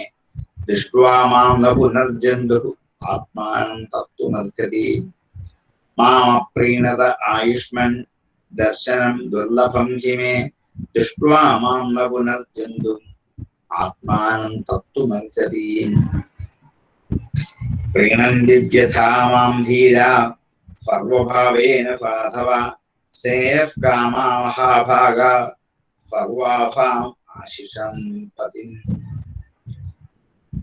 ദൃഷ്ട്വാ മാം പുനർജന്തുഃ ആത്മാനം തത്വമർഹതി. മാമ പ്രീണത ആയുഷ്മൻ ദർശനം ദുർലഭം ഹിമേ ദൃഷ്ട്വാ മാം പുനർജന്തുഃ ആത്മാനം തത്വമർഹതി. പ്രീണന്തി വ്യഥാ മാം ധീരാ സർവഭാവേന സാധവ ശ്രേയഃ കാമാ മഹാഭാഗാ സർവാസാം ആശിഷം പതിം.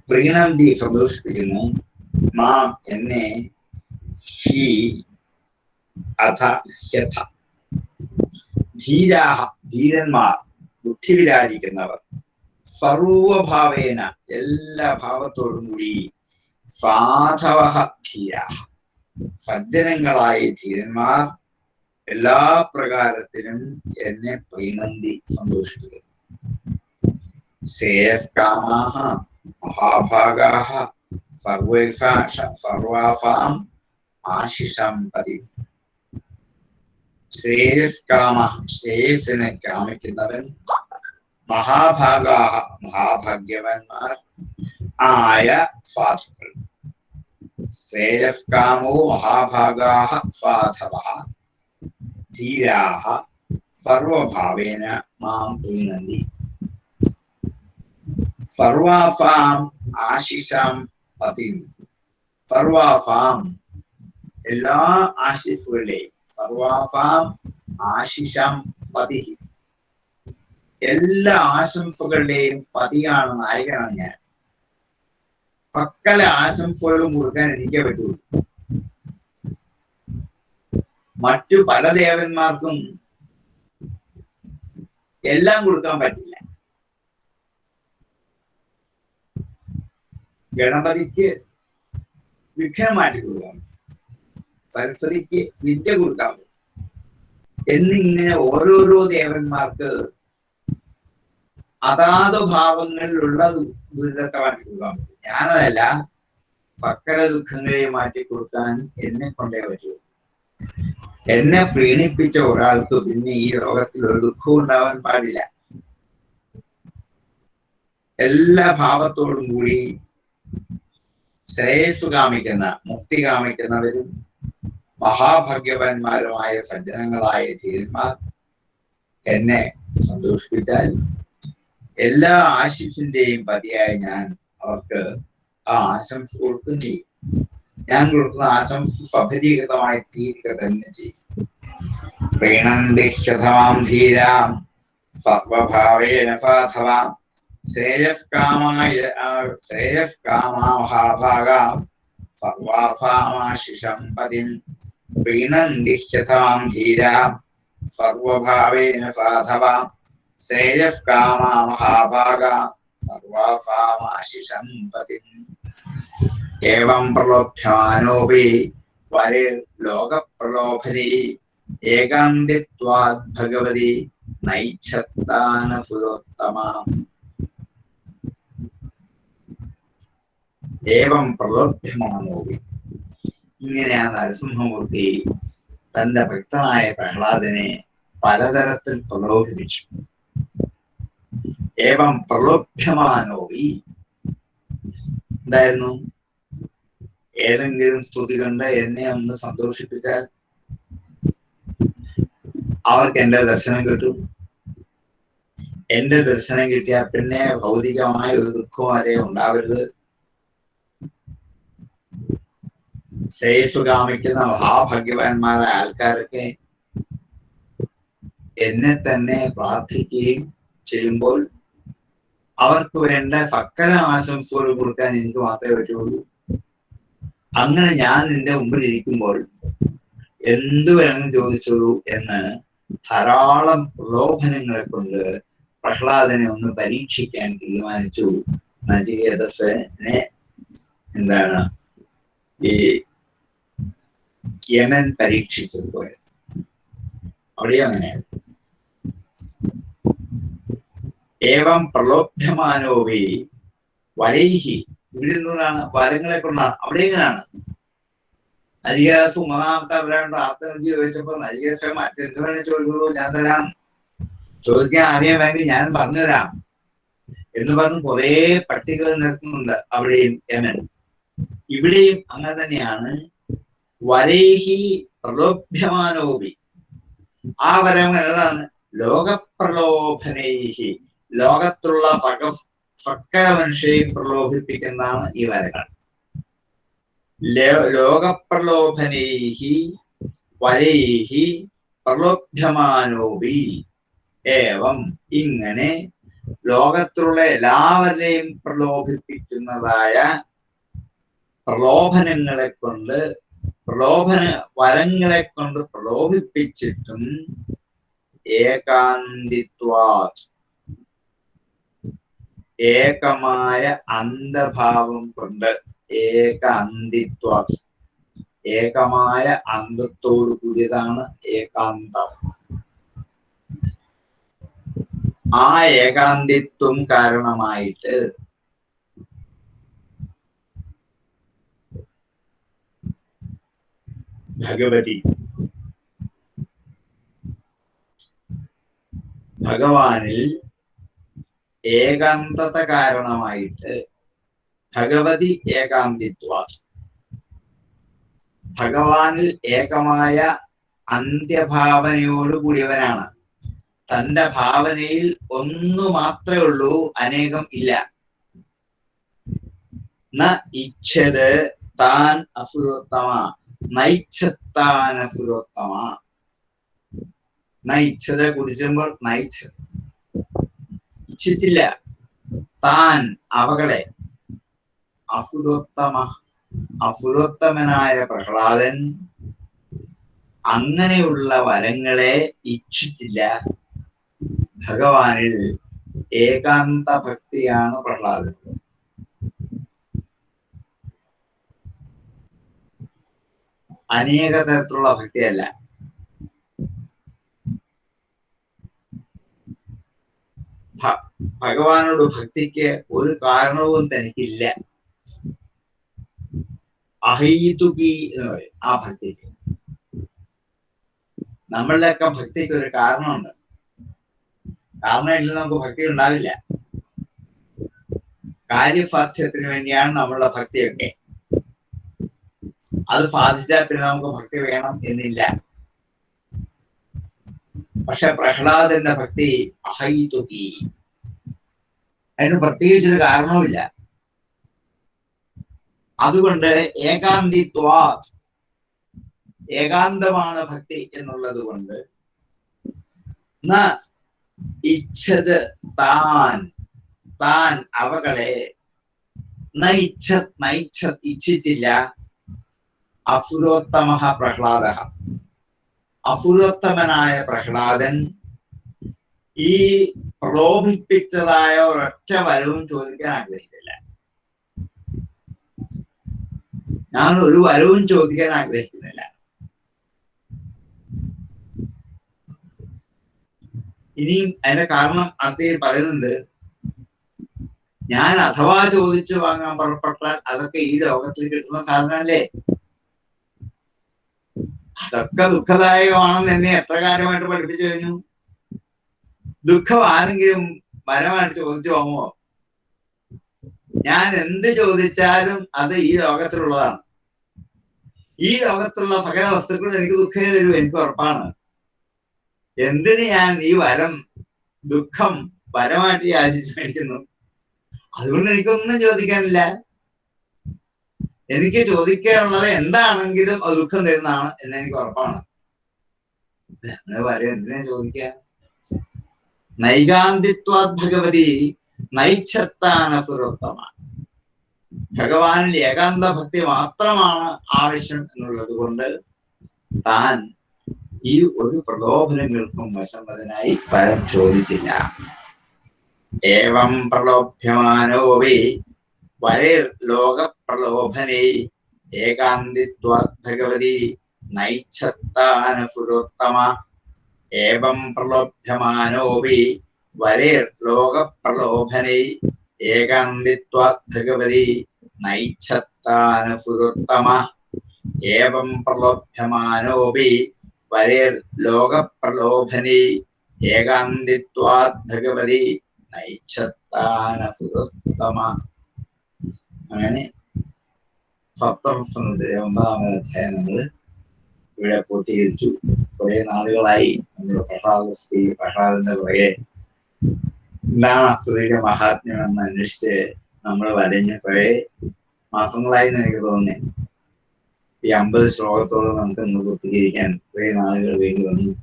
പ്രീണന്തി സന്തോഷിപ്പിക്കുന്നു, മാം എന്നെ, ഹി അഥ യഥ, ധീരാഹ ധീരന്മാർ, ബുദ്ധി വിരാജിക്കുന്നവർ, സർവഭാവേന എല്ലാ ഭാവത്തോടും കൂടി, സാധവഃ ധീരാഹ സജ്ജനങ്ങളായ ധീരന്മാർ എല്ലാ പ്രകാരത്തിലും എന്നെ പ്രീണന്തി സന്തോഷിപ്പിക്കുന്നു. ശ്രേയഃ കാമാഃ മഹാഭാഗാഃ സർവാസാം ആശിഷം പതിം. ശ്രേയസ് കാമ ശ്രേയസിനെ കാമിക്കുന്നവൻ, മഹാഭാഗാഃ മഹാഭാഗ്യവാന്മാർ ആയ സാധുക്കൾ. ശ്രേയസ് കാമോ മഹാഭാഗാഃ സാധവഃ ധീരാഃ സർവഭാവേന മാം പ്രീണന്തി. സർവാസാം ആശിഷം പതിം. സർവാസാം എല്ലാ ആശിസുകളെയും, സർവാസാം ആശിഷം പതി, എല്ലാ ആശംസകളുടെയും പതിയാണ്, നായകനാണ് ഞാൻ. സകല ആശംസകളും കൊടുക്കാൻ എനിക്കേ പറ്റുള്ളൂ. മറ്റു പല ദേവന്മാർക്കും എല്ലാം കൊടുക്കാൻ പറ്റില്ല. ഗണപതിക്ക് വിഘ്നം മാറ്റി കൊടുക്കാം, സരസ്വതിക്ക് വിദ്യ കൊടുക്കാം എന്നിങ്ങനെ ഓരോരോ ദേവന്മാർക്ക് അതാത് ഭാവങ്ങളിലുള്ള ദുരിതത്തെ മാറ്റി കൊടുക്കാൻ പറ്റും. ഞാനതല്ല, സകല ദുഃഖങ്ങളെയും മാറ്റി കൊടുക്കാൻ എന്നെ കൊണ്ടേ പറ്റൂ. എന്നെ പ്രീണിപ്പിച്ച ഒരാൾക്ക് പിന്നെ ഈ ലോകത്തിൽ ഒരു ദുഃഖവും ഉണ്ടാവാൻ പാടില്ല. എല്ലാ ഭാവത്തോടും കൂടി ശ്രേയസ് കാമിക്കുന്ന, മുക്തി കാമിക്കുന്നവരും മഹാഭാഗ്യവാന്മാരുമായ സജ്ജനങ്ങളായ ധീരന്മാർ എന്നെ സന്തോഷിപ്പിച്ചാൽ എല്ലാ ആശിസിന്റെയും പതിയായ ഞാൻ അവർക്ക് ആ ആശംസ കൊടുക്കുകയും ചെയ്യും. ഞാൻ കൊടുക്കുന്ന ആശംസ സഫലീകൃതമായി തീരുക തന്നെ ചെയ്യും. പ്രീണന്തി ക്ഷതമാം ധീരാം സർവഭാവേന സാധവാം ശ്രേയസ്കാമാ മഹാഭാഗാം സർവാസാമാശിഷം പതിം. പ്രീണന്തി ക്ഷതമാം ധീരാം സർവഭാവേന സാധവാം ശ്രേയസ്കാമാ മഹാഭാഗാം സർവാസാമാശിഷം പതിം. ഏവം പ്രലോഭ്യമാനോപി ലോകപ്രലോഭനേ ഏകാന്തിത്വാദ് ഭഗവതി നൈച്ഛത്താനസുതോത്തമാം. ഏവം പ്രലോഭ്യമാനോപി, ഇങ്ങനെയാണ് നരസിംഹമൂർത്തി തന്റെ ഭക്തനായ പ്രഹ്ലാദനെ പലതരത്തിൽ പ്രലോഭിപ്പിച്ചു. ഏവം പ്രലോഭ്യമാനോപി എന്തായിരുന്നു? ഏതെങ്കിലും സ്തുതി കണ്ട് എന്നെ ഒന്ന് സന്തോഷിപ്പിച്ചാൽ അവർക്ക് എന്റെ ദർശനം കിട്ടും. എന്റെ ദർശനം കിട്ടിയാൽ പിന്നെ ഭൗതികമായ ഒരു ദുഃഖവും വരെ ഉണ്ടാവരുത്. ശ്രേയസ് കാമിക്കുന്ന മഹാഭാഗ്യവാന്മാരായ ആൾക്കാരൊക്കെ എന്നെ തന്നെ പ്രാർത്ഥിക്കുകയും ചെയ്യുമ്പോൾ അവർക്ക് വേണ്ട സകല ആശംസകൾ കൊടുക്കാൻ എനിക്ക് മാത്രമേ പറ്റുള്ളൂ. അങ്ങനെ ഞാൻ നിന്റെ മുമ്പിൽ ഇരിക്കുമ്പോൾ എന്തു വേണം ചോദിച്ചോളൂ എന്ന് ധാരാളം പ്രലോഭനങ്ങളെ കൊണ്ട് പ്രഹ്ലാദനെ ഒന്ന് പരീക്ഷിക്കാൻ തീരുമാനിച്ചു നചികേതസിനെ. എന്താണ് ഈ യമൻ പരീക്ഷിച്ചതുപോലെ അവിടെയും അങ്ങനെയായിരുന്നു. ഏവം പ്രലോഭ്യമാനോപി വരൈഹി, ഇവിടെ നിന്നാണ് വരങ്ങളെ കൊണ്ടാണ്. അവിടെ എങ്ങനെയാണ് നചികേതസ് മൂന്നാമത്തെ അവരാണ്ട് ആത്മഹത്യ ചോദിച്ചപ്പോ നചികേതസ് മറ്റെന്ത് വേണേ ചോദിച്ചോളൂ, ഞാൻ തരാം, ചോദിക്കാൻ അറിയാൻ വേണ്ടി ഞാൻ പറഞ്ഞുതരാം എന്ന് പറഞ്ഞ് കുറെ പട്ടികകൾ നിരത്തുന്നുണ്ട് അവിടെയും യമൻ. ഇവിടെയും അങ്ങനെ തന്നെയാണ്. വരൈഹി പ്രലോഭ്യമാനോപി, ആ വരം ഏതാണ്? ലോകപ്രലോഭനൈഹി, ലോകത്തുള്ള സകല മനുഷ്യരെയും പ്രലോഭിപ്പിക്കുന്നതാണ് ഈ വരങ്ങൾ. ലോകപ്രലോഭനൈഹി വരൈഹി പ്രലോഭ്യമാനോപി. ഏവം, ഇങ്ങനെ ലോകത്തിലുള്ള എല്ലാവരെയും പ്രലോഭിപ്പിക്കുന്നതായ പ്രലോഭനങ്ങളെ കൊണ്ട്, വരങ്ങളെ കൊണ്ട് പ്രലോഭിപ്പിച്ചിട്ടും ഏകാന്തിത്വാത്, ഏകമായ അന്ധഭാവം കൊണ്ട്, ഏകാന്തിത്വാത്, ഏകമായ അന്ധത്തോടു കൂടിയതാണ് ഏകാന്തം. ആ ഏകാന്തിത്വം കാരണമായിട്ട് ഭഗവാനിൽ ഏകാന്തത കാരണമായിട്ട് ഭഗവതി ഏകാന്തിത്വ, ഭഗവാനിൽ ഏകമായ അന്ത്യഭാവനയോട് കൂടിയവനാണ്. തന്റെ ഭാവനയിൽ ഒന്നു മാത്രമേ ഉള്ളൂ, അനേകം ഇല്ല. ന ഇച്ഛത് താൻ അസുരോത്തമ, നൈച്ഛത്താൻ അസുരോത്തമ. നൈച്ഛതെ കുറിച്ചുമ്പോൾ ഇച്ഛിച്ചില്ല താൻ അവകളെ, അസുരോത്തമ, അസുരോത്തമനായ പ്രഹ്ലാദൻ അങ്ങനെയുള്ള വരങ്ങളെ ഇച്ഛിച്ചില്ല. ഭഗവാനിൽ ഏകാന്ത ഭക്തിയാണ് പ്രഹ്ലാദൻ. അനേക തരത്തിലുള്ള ഭക്തിയല്ല. ഭഗവാനോട് ഭക്തിക്ക് ഒരു കാരണവും തനിക്കില്ല. അഹൈതുകി എന്ന് പറയും ആ ഭക്തിക്ക്. നമ്മളുടെയൊക്കെ ഭക്തിക്ക് ഒരു കാരണമുണ്ട്. കാരണമില്ല നമുക്ക് ഭക്തി ഉണ്ടാവില്ല. കാര്യസാധ്യത്തിന് വേണ്ടിയാണ് നമ്മളുടെ ഭക്തിയൊക്കെ. അത് സാധിച്ചാൽ പിന്നെ നമുക്ക് ഭക്തി വേണം എന്നില്ല. പക്ഷെ പ്രഹ്ലാദന്റെ ഭക്തി അഹൈതുകി. അതിന് പ്രത്യേകിച്ചൊരു കാരണവുമില്ല. അതുകൊണ്ട് ഏകാന്തമാണ് ഭക്തി എന്നുള്ളത് കൊണ്ട് ഇച്ഛത് താൻ അവകളെ ഇച്ഛിച്ചില്ല. അസുരോത്തമ പ്രഹ്ലാദ, അസുരോത്തമനായ പ്രഹ്ലാദൻ ഈ പ്രലോഭിപ്പിച്ചതായ ഒരൊറ്റ വരവും ചോദിക്കാൻ ആഗ്രഹിച്ചില്ല. ഞാൻ ഒരു വരവും ചോദിക്കാൻ ആഗ്രഹിക്കുന്നില്ല. ഇനിയും അതിന്റെ കാരണം അടുത്തയിൽ പറയുന്നുണ്ട്. ഞാൻ അഥവാ ചോദിച്ചു വാങ്ങാൻ പുറപ്പെട്ടാൽ അതൊക്കെ ഈ ലോകത്തിൽ കിട്ടുന്ന സാധനമല്ലേ. അതൊക്കെ ദുഃഖദായകമാണെന്ന് എന്നെ എത്ര കാലമായിട്ട് പഠിപ്പിച്ചു കഴിഞ്ഞു. ദുഃഖം ആരെങ്കിലും വരമായിട്ട് ചോദിച്ചു വാങ്ങുമോ? ഞാൻ എന്ത് ചോദിച്ചാലും അത് ഈ ലോകത്തിലുള്ളതാണ്. ഈ ലോകത്തുള്ള സകല വസ്തുക്കളും എനിക്ക് ദുഃഖം തരും, എനിക്ക് ഉറപ്പാണ്. എന്തിന് ഞാൻ ഈ ദുഃഖം വരമായിട്ട് യാചിച്ച് മേടിക്കുന്നു? അതുകൊണ്ട് എനിക്കൊന്നും ചോദിക്കാനില്ല. എനിക്ക് ചോദിക്കാനുള്ളത് എന്താണെങ്കിലും അത് ദുഃഖം തരുന്നതാണ് എന്ന് എനിക്ക് ഉറപ്പാണ്. വരം എന്തിനാ ചോദിക്കാം? നൈകാന്തിത്വാത് ഭഗവതി നൈച്ഛത്താണ് സുരോത്തമ. ഭഗവാനിൽ ഏകാന്ത ഭക്തി മാത്രമാണ് ആവശ്യം എന്നുള്ളത് കൊണ്ട് താൻ ഈ ഒരു പ്രലോഭനങ്ങൾക്കും വശംവദനായി വരം ചോദിച്ചില്ല. ഏവം പ്രലോഭ്യമാനോ വേ വരേർ ലോക പ്രലോഭനേ ഏകാന്തിത്വാത് ഭഗവതി നൈച്ഛത്താന സുരോത്തമ. ഏവം പ്രലോഭ്യമാനോ വേ വരേർ ലോക പ്രലോഭനേ ഏകാന്തിത്വാത് ഭഗവതി നൈച്ഛത്താന സുരോത്തമ. ഏവം പ്രലോഭ്യമാനോ വേ വരേർ ലോക പ്രലോഭനേ ഏകാന്തിത്വാത് ഭഗവതി നൈച്ഛത്താന സുരോത്തമ. അങ്ങനെ സപ്തമസ്കന്ധത്തിലെ 9-ാമത് അധ്യായം നമ്മൾ ഇവിടെ പൂർത്തീകരിച്ചു. കുറെ നാളുകളായി നമ്മൾ പ്രഹ്ലാദന്റെ പുറകെ എന്താണ് സ്തുതിയുടെ മഹാത്മ്യം എന്ന് അന്വേഷിച്ച് നമ്മൾ വരഞ്ഞ് കുറെ മാസങ്ങളായി എന്ന് എനിക്ക് തോന്നുന്നേ. ഈ 50 ശ്ലോകത്തോട് നമുക്ക് ഇന്ന് പൂർത്തീകരിക്കാൻ കുറെ നാളുകൾ വേണ്ടി വന്നു.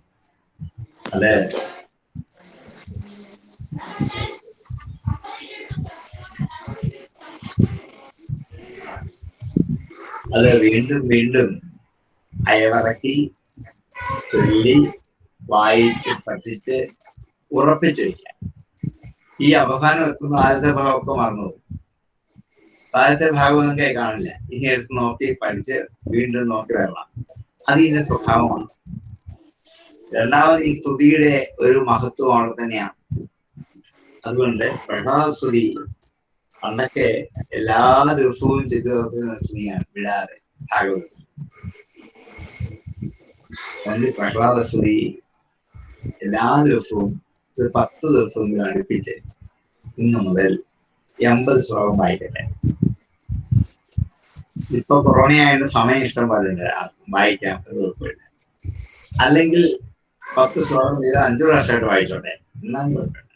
അത് വീണ്ടും വീണ്ടും അയവിറക്കി ചൊല്ലി വായിച്ച് പഠിച്ച് ഉറപ്പിച്ചു വയ്ക്കാം. ഈ അവസാനം എത്തുന്ന ആദ്യത്തെ ഭാഗമൊക്കെ മറന്നു പോകും. ആദ്യത്തെ ഭാഗം ഒന്നും കാണില്ല. ഇനി എടുത്ത് നോക്കി പഠിച്ച് വീണ്ടും നോക്കി വരണം. അത് ഇതിന്റെ സ്വഭാവമാണ്. രണ്ടാമത് ഈ സ്തുതിയുടെ ഒരു മഹത്വം അവിടെ തന്നെയാണ്. അതുകൊണ്ട് പ്രഹ്ലാദ സ്തുതി പണ്ടൊക്കെ എല്ലാ ദിവസവും ചെയ്തു തീർക്കുന്ന സ്തുതിയാണ് വിടാതെ ഭാഗവതം. പ്രഹ്ലാദ സ്തുതി എല്ലാ ദിവസവും ഒരു 10 ദിവസമെങ്കിലും അടുപ്പിച്ച് ഇന്ന് മുതൽ 80 ശ്ലോകം വായിക്കട്ടെ. ഇപ്പൊ കൊറോണയായിട്ട് സമയം ഇഷ്ടം പോലെ ഉണ്ട്, വായിക്കാം, കുഴപ്പമില്ല. അല്ലെങ്കിൽ 10 ശ്ലോകം ചെയ്ത് 5 പ്രാവശ്യമായിട്ട് വായിച്ചോട്ടെ, എന്നാലും കുഴപ്പമില്ല.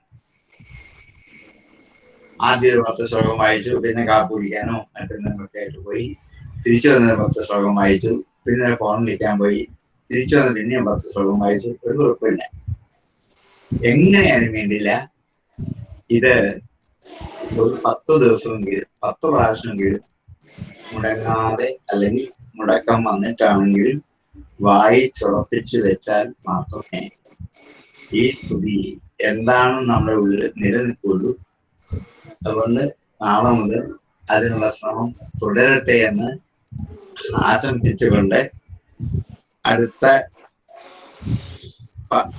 ആദ്യം 10 ശ്ലോകം വായിച്ചു, പിന്നെ കാപ്പി കുടിക്കാനോ മറ്റെന്തെങ്കിലുമൊക്കെ ആയിട്ട് പോയി, തിരിച്ചു വന്നത് 10 ശ്ലോകം വായിച്ചു, പിന്നെ ഫോൺ വിളിക്കാൻ പോയി, തിരിച്ചു വന്ന് പിന്നെയും 10 ശ്ലോകം വായിച്ചു, ഒരു കുഴപ്പമില്ല. എങ്ങനെയാലും വേണ്ടിയില്ല, ഇത് ഒരു 10 ദിവസമെങ്കിലും 10 പ്രാവശ്യമെങ്കിലും മുടങ്ങാതെ അല്ലെങ്കിൽ മുടക്കം വന്നിട്ടാണെങ്കിലും വായിച്ചുറപ്പിച്ചു വെച്ചാൽ മാത്രമേ ഈ സ്തുതി എന്താണെന്ന് നമ്മുടെ ഉള്ളിൽ നിലനിൽക്കുള്ളൂ. അതുകൊണ്ട് നാളെ മുതൽ അതിനുള്ള ശ്രമം തുടരട്ടെ എന്ന് ആശംസിച്ചുകൊണ്ട് അടുത്ത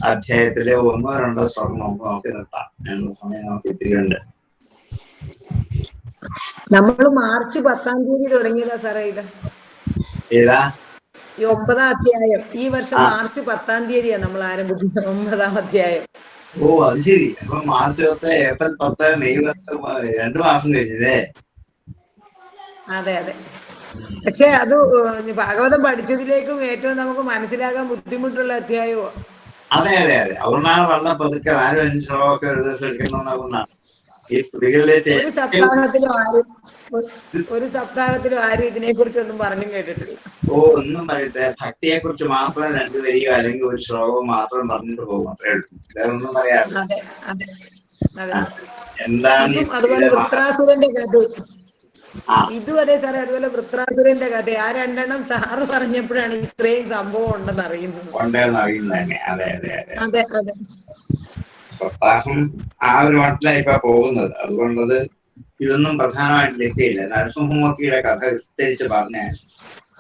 അധ്യായത്തിലെ 1-2 ശ്ലോകം നമുക്ക് നോക്കി നിർത്താം. ഞങ്ങളുടെ സമയം നമുക്ക് ഇത്തിരി ഉണ്ട്. നമ്മൾ മാർച്ച് 10 തുടങ്ങിയതാ സാറേ ഇത്. ഏതാ? ഈ 9-ാം അധ്യായം ഈ വർഷം ആ. മാർച്ച് 10 നമ്മൾ ആരംഭിച്ചത് 9-ാം അധ്യായം. ഓ, അത് ശരി. അപ്പൊ മാർച്ച് 10, ഏപ്രിൽ 10, മെയ് 10, 2 മാസം കഴിഞ്ഞല്ലേ? അതെ അതെ. പക്ഷെ അത് ഭാഗവതം പഠിച്ചതിലേക്കും ഏറ്റവും നമുക്ക് മനസ്സിലാകാൻ ബുദ്ധിമുട്ടുള്ള അധ്യായവും. അതെ അതെ അതെ. അതുകൊണ്ടാണ് വളരെ പതുക്കെ 4-5 ശ്ലോകമൊക്കെ എടുക്കണമെന്നാണ്. ഈ സ്ത്രീകളിലെ ഒരു സപ്താഹത്തിലും ആരും ഇതിനെ കുറിച്ചൊന്നും പറഞ്ഞു കേട്ടിട്ടില്ല. ഓ, ഒന്നും പറയട്ടെ. ഭക്തിയെ കുറിച്ച് മാത്രം 2 വരിയോ അല്ലെങ്കിൽ ഒരു ശ്ലോകവും മാത്രം പറഞ്ഞിട്ട് പോകും, അത്രേ ഉള്ളൂ. വേറെ ഒന്നും പറയാറില്ല. എന്താണ് അതുപോലെ വൃത്രാസുരന്റെ കഥ. ഇതും അതെ സാറേ. അതുപോലെ വൃത്രാസുരന്റെ കഥ ആ 2 സാറ് പറഞ്ഞപ്പോഴാണ് ഇത്രയും സംഭവം ഉണ്ടെന്ന് അറിയുന്നത്. തന്നെ. അതെ അതെ അതെ. അതെ അതെ. സപ്താഹം ആ ഒരു മട്ടിലാണ് ഇപ്പൊ പോകുന്നത്. അതുകൊണ്ടത് ഇതൊന്നും പ്രധാനമായിട്ട് ലഭ്യമില്ല. നരസിംഹമൂർത്തിയുടെ കഥ വിസ്തരിച്ച് പറഞ്ഞ്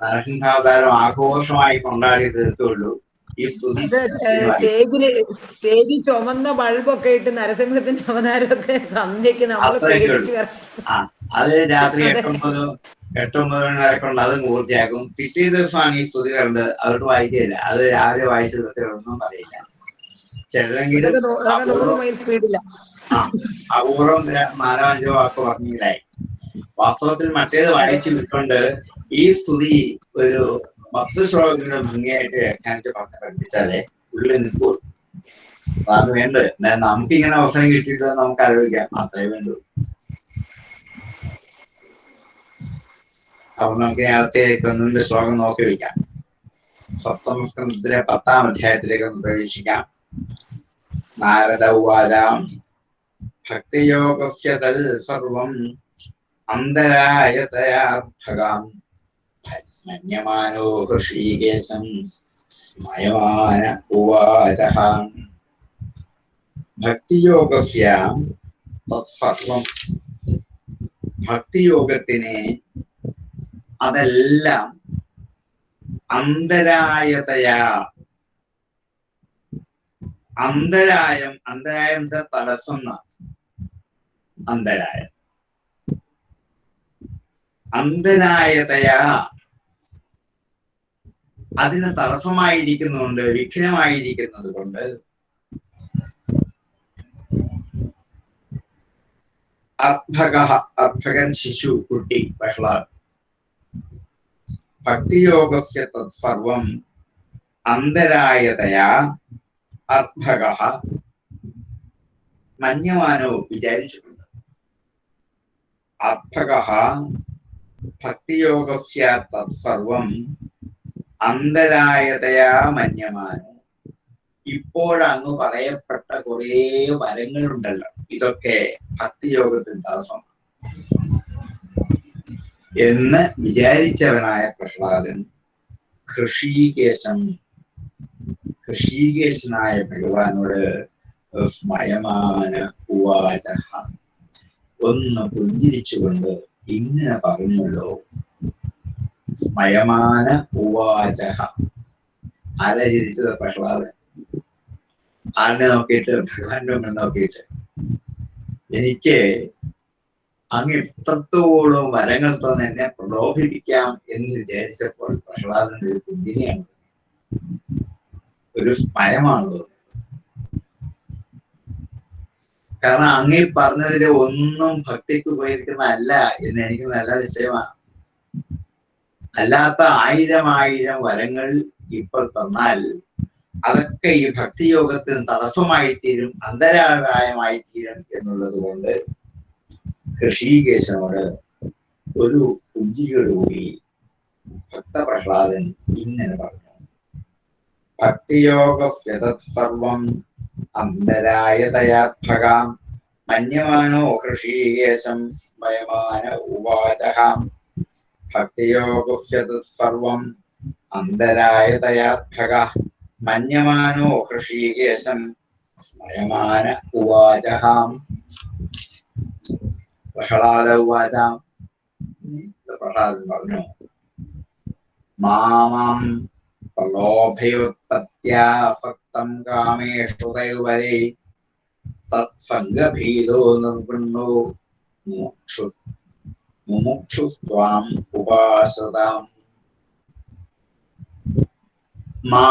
നരസിംഹാവതാരം ആഘോഷമായി കൊണ്ടാടി തീർത്തുള്ളൂ. ഈ സ്തുതി സ്റ്റേജിൽ ചുമന്ന ബൾബൊക്കെ ഇട്ട് നരസിംഹത്തിന്റെ അവതാരമൊക്കെ സന്ധ്യക്ക് നമ്മൾ അത് രാത്രി 8-9 മണി വരെ കൊണ്ട് അത് പൂർത്തിയാക്കും. പിറ്റേ ദിവസമാണ് ഈ സ്തുതി കണ്ടത്. അവർക്ക് വായിക്കില്ല. അത് രാവിലെ വായിച്ചു ഒന്നും പറയില്ല. ചിലരെങ്കിലും അപൂർവം 4-5 വാക്ക് പറഞ്ഞില്ലായി. വാസ്തവത്തിൽ മറ്റേത് വായിച്ചു വിട്ടുകൊണ്ട് ഈ സ്തുതി ഒരു 10 ശ്ലോകങ്ങളുടെ ഭംഗിയായിട്ട് വ്യാഖ്യാനിച്ച് പറഞ്ഞ് പഠിപ്പിച്ചാലേ ഉള്ളിൽ നിൽക്കുള്ളൂ. അതാണ് വേണ്ടത്. നമുക്കിങ്ങനെ അവസരം കിട്ടിയിട്ട് നമുക്ക് ആലോചിക്കാം, അത്രേ വേണ്ടൂ. അപ്പൊ നമുക്ക് നേരത്തെ 1 ശ്ലോകം നോക്കി വയ്ക്കാം. സപ്തമസ്കന്ധത്തിലെ 10-ാം അധ്യായത്തിലേക്ക് ഒന്ന് പ്രവേശിക്കാം. നാരദ ഉവാചാം ഭക്തിയോഗസ്യ തൽ സർവം അന്തരായതയാർത്ഥകാം മന്യമാനോ ഹൃഷീകേശം സ്മയമാന ഉവാചഃ. ഭക്തിയോഗസ്യ തത്സർവം. ഭക്തിയോഗത്തിനെ അതെല്ലാം അന്തരായതയാ. അന്തരായം തടസ്സം. അന്തരായതയാ അതിന് തടസ്സമായിരിക്കുന്നുണ്ട്, വിഘ്നമായിരിക്കുന്നത് കൊണ്ട് അർഭകൻ ശിശു, കുട്ടി, പ്രഹ്ലാദ്. ഭക്തിയോഗസ്യ തത്സർവം അന്തരായതയാ അർഭകഃ മന്യമാനോ വിചാരിച്ചിട്ടുണ്ട്. അർഭകഃ ഭക്തിയോഗസ്യ തത്സർവം അന്തരായതയാ മന്യമാനോ. ഇപ്പോഴങ്ങ് പറയപ്പെട്ട കുറേ വരങ്ങളുണ്ടല്ലോ, ഇതൊക്കെ ഭക്തിയോഗത്തിന് തടസ്സമാണ് എന്ന് വിചാരിച്ചവനായ പ്രഹ്ലാദൻ ഋഷീകേശനായ ഭഗവാനോട് സ്മയമാന ഉവാചഃ ഒന്ന് പുഞ്ചിരിച്ചുകൊണ്ട് ഇങ്ങനെ പറഞ്ഞല്ലോ. സ്മയമാന ഉവാചഃ. ആരാ ചിരിച്ചത്? പ്രഹ്ലാദൻ. ആരെ നോക്കിയിട്ട്? ഭഗവാന്റെ മുമ്പിൽ നോക്കിയിട്ട്. എനിക്ക് അങ്ങ് ഇത്രത്തോളം വരങ്ങൾ തന്നെ എന്നെ പ്രലോഭിപ്പിക്കാം എന്ന് വിചാരിച്ചപ്പോൾ പ്രഹ്ലാദന്റെ ഒരു പുഞ്ചിരിയാണ്, ഒരു സ്മയമാണ് തോന്നുന്നത്. കാരണം അങ്ങേ പറഞ്ഞതിൽ ഒന്നും ഭക്തിക്ക് ഉപയോഗിക്കുന്നതല്ല എന്ന് എനിക്ക് നല്ല നിശ്ചയമാണ്. അല്ലാത്ത 1000 വരങ്ങൾ ഇപ്പോൾ തന്നാൽ അതൊക്കെ ഈ ഭക്തിയോഗത്തിന് തടസ്സമായി തീരും, അന്തരായമായി തീരും എന്നുള്ളത് കൊണ്ട് ഋഷീകേശനോട് ഒരു പുഞ്ചിരിയോടുകൂടി ഭക്തപ്രഹ്ലാദൻ ഇങ്ങനെ പറഞ്ഞു. ഭക്തിയോഗസ്യ തത്സർവം അന്തരായതയാത്മകാം മന്യമാനോ ഋഷീകേശം സ്മയമാന ഉവാചഃ. ഭക്തിയോഗസ്യ തത്സർവം അന്തരായതയാത്മകഃ മന്യമാനോ ഋഷീകേശം സ്മയമാന ഉവാചഃ. പ്രഹ്ലാദ ഉവാച. പ്രഹ്ലാദൻ പറഞ്ഞു, മാമാം പ്രലോഭയോത്പത്യാസക്തം കാമേഷു തൈവരേ തത്സംഗഭീതോ നിർഗുണോ മുമുക്ഷുസ്ത്വാം ഉപാസതാം. മാ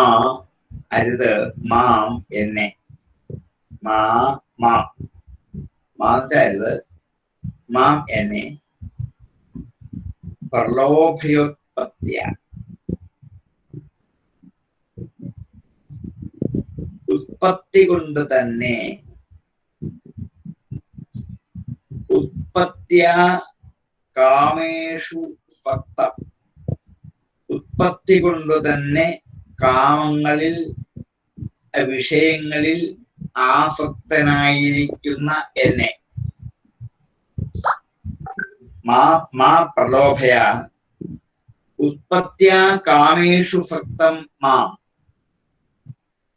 അരുത്, മാം എന്നെ, മാച്ചരുത്, മാം എന്നെ പ്രലോഭയോത്പത്യ ഉത്പത്തി കൊണ്ട് തന്നെ, ഉത്പത്യ കാമേഷു സക്തം ഉത്പത്തി കൊണ്ട് തന്നെ കാമങ്ങളിൽ വിഷയങ്ങളിൽ ആസക്തനായിരിക്കുന്ന എന്നെ. മാ പ്രലോഭയ ഉത്പത്യ കാമേഷു സക്തം മാം.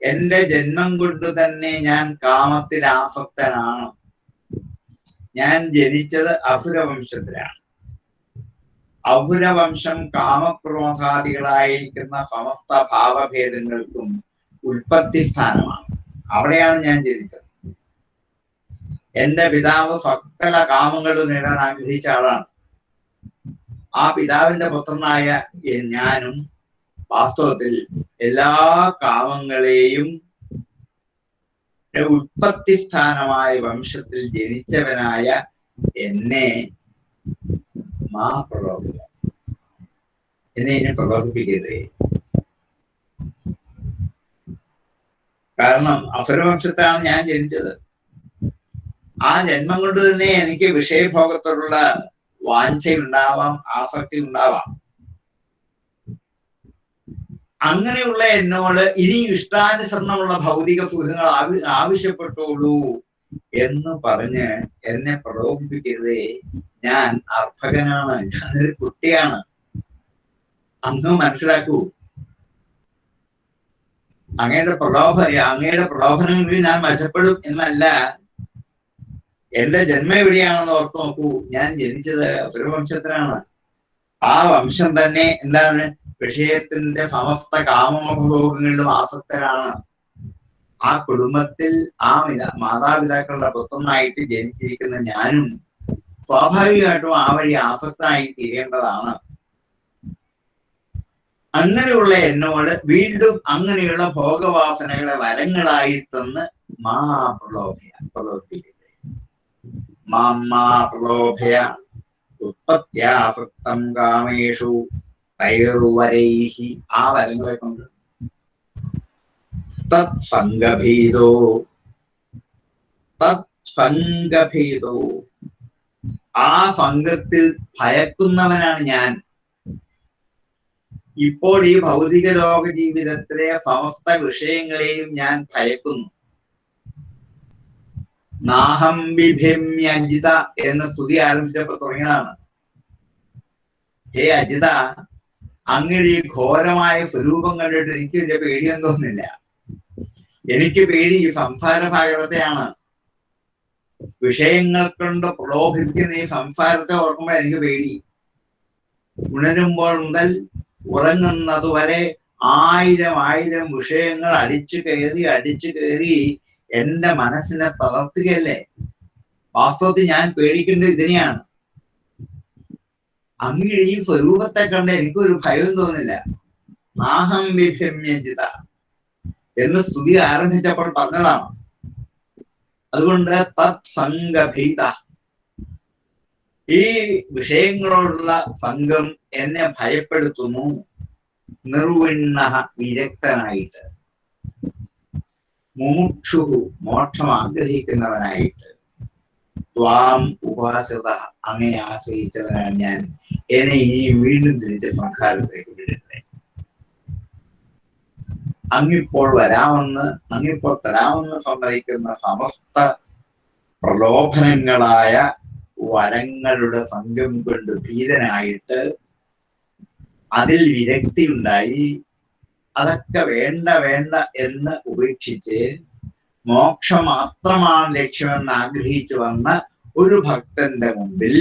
എന്റെ ജന്മം കൊണ്ട് തന്നെ ഞാൻ കാമത്തിൽ ആസക്തനാണ്. ഞാൻ ജനിച്ചത് അസുരവംശത്തിലാണ്. അസുരവംശം കാമക്രോധാദികളായിരിക്കുന്ന സമസ്ത ഭാവഭേദങ്ങൾക്കും ഉൽപ്പത്തി സ്ഥാനമാണ്. അവിടെയാണ് ഞാൻ ജനിച്ചത്. എന്റെ പിതാവ് സകല കാമങ്ങളും നേടാൻ ആഗ്രഹിച്ച ആളാണ്. ആ പിതാവിന്റെ പുത്രനായ ഞാനും വാസ്തവത്തിൽ എല്ലാ കാമങ്ങളെയും ഉൽപ്പത്തി സ്ഥാനമായ വംശത്തിൽ ജനിച്ചവനായ എന്നെ മാ പ്രലോഭിക്ക, എന്നെ ഇനി പ്രലോഭിപ്പിക്കരുതേ. കാരണം അസുരവംശത്താണ് ഞാൻ ജനിച്ചത്. ആ ജന്മം കൊണ്ട് തന്നെ എനിക്ക് വിഷയഭോഗത്തോടുള്ള വാഞ്ചയുണ്ടാവാം, ആസക്തി ഉണ്ടാവാം. അങ്ങനെയുള്ള എന്നോട് ഇനി ഇഷ്ടാനുസരണമുള്ള ഭൗതിക സുഖങ്ങൾ ആവശ്യപ്പെട്ടോളൂ എന്ന് പറഞ്ഞ് എന്നെ പ്രലോഭിപ്പിക്കരുതേ. ഞാൻ അർഭകനാണ്, ഞാനൊരു കുട്ടിയാണ്. അങ്ങ് മനസ്സിലാക്കൂ. അങ്ങയുടെ പ്രലോഭനങ്ങളിൽ ഞാൻ വശപ്പെടും എന്നല്ല. എന്റെ ജന്മം എവിടെയാണെന്ന് ഓർത്ത് നോക്കൂ. ഞാൻ ജനിച്ചത് അസുരവംശത്തിലാണ്. ആ വംശം തന്നെ എന്താണ്? വിഷയത്തിന്റെ സമസ്ത കാമോപഭോഗങ്ങളിലും ആസക്തരാണ്. ആ കുടുംബത്തിൽ ആ മാതാപിതാക്കളുടെ പുത്രനായിട്ട് ജനിച്ചിരിക്കുന്ന ഞാനും സ്വാഭാവികമായിട്ടും ആ വഴി ആസക്തനായി തീരേണ്ടതാണ്. അങ്ങനെയുള്ള എന്നോട് വീണ്ടും അങ്ങനെയുള്ള ഭോഗവാസനകളെ വരങ്ങളായി തന്ന് മാ പ്രലോഭിപ്പിക്കരുത്. മാ പ്രലോഭയ ഉത്പത്യാസക്തം കാമേഷു തൈർവരൈഹി. ആ വരങ്ങളെ കൊണ്ട് തത്സംഗഭീതോ ആ സംഘത്തിൽ ഭയക്കുന്നവനാണ് ഞാൻ. ഇപ്പോൾ ഈ ഭൗതിക ലോക ജീവിതത്തിലെ സമസ്ത വിഷയങ്ങളെയും ഞാൻ ഭയക്കുന്നു. നാഹം ബിഭേമ്യ അജിത എന്ന സ്തുതി ആരംഭിച്ചപ്പോൾ തുടങ്ങിയതാണ്. ഹേ അജിത, അങ്ങയുടെ ഈ ഘോരമായ സ്വരൂപം കണ്ടിട്ട് എനിക്ക് വലിയ പേടിയൊന്നും തോന്നുന്നില്ല. എനിക്ക് പേടി ഈ സംസാര സാഗരത്തെയാണ്. വിഷയങ്ങൾ കൊണ്ട് പ്രലോഭിപ്പിക്കുന്ന ഈ സംസാരത്തെ ഓർക്കുമ്പോൾ എനിക്ക് പേടി. ഉണരുമ്പോൾ മുതൽ ഉറങ്ങുന്നത് വരെ ആയിരം വിഷയങ്ങൾ അടിച്ചു കയറി എന്റെ മനസ്സിനെ തളർത്തുകയല്ലേ. വാസ്തവത്തിൽ ഞാൻ പേടിക്കേണ്ടത് ഇതിനെയാണ്. അങ്ങയുടെ ഈ സ്വരൂപത്തെ കണ്ട് എനിക്കൊരു ഭയവും തോന്നില്ല. നാഹം വിഭമ്യജിത എന്ന് സ്തുതി ആരംഭിച്ചപ്പോൾ പറഞ്ഞതാണ്. അതുകൊണ്ട് തത്സംഗഭീത, ഈ വിഷയങ്ങളോടുള്ള സംഘം എന്നെ ഭയപ്പെടുത്തുന്നു. നിർവിണ്ണ, വിരക്തനായിട്ട്, മുമുക്ഷു, മോക്ഷം ആഗ്രഹിക്കുന്നവനായിട്ട്, ത്വാം ഉപാസത, അങ്ങനെ ആശ്രയിച്ചവനാണ് ഞാൻ. എന്നെ ഇനി വീണ്ടും തിരിച്ച് സംസാരത്തിലേക്ക് വിടട്ടെ. അങ്ങിപ്പോൾ തരാമെന്ന് സമ്മതിക്കുന്ന സമസ്ത പ്രലോഭനങ്ങളായ വരങ്ങളുടെ സംഘം കൊണ്ട് ഭീതനായിട്ട് അതിൽ വിരക്തി ഉണ്ടായി അതൊക്കെ വേണ്ട എന്ന് ഉപേക്ഷിച്ച് മോക്ഷം മാത്രമാണ് ലക്ഷ്യമെന്ന് ആഗ്രഹിച്ചു വന്ന ഒരു ഭക്തന്റെ മുമ്പിൽ,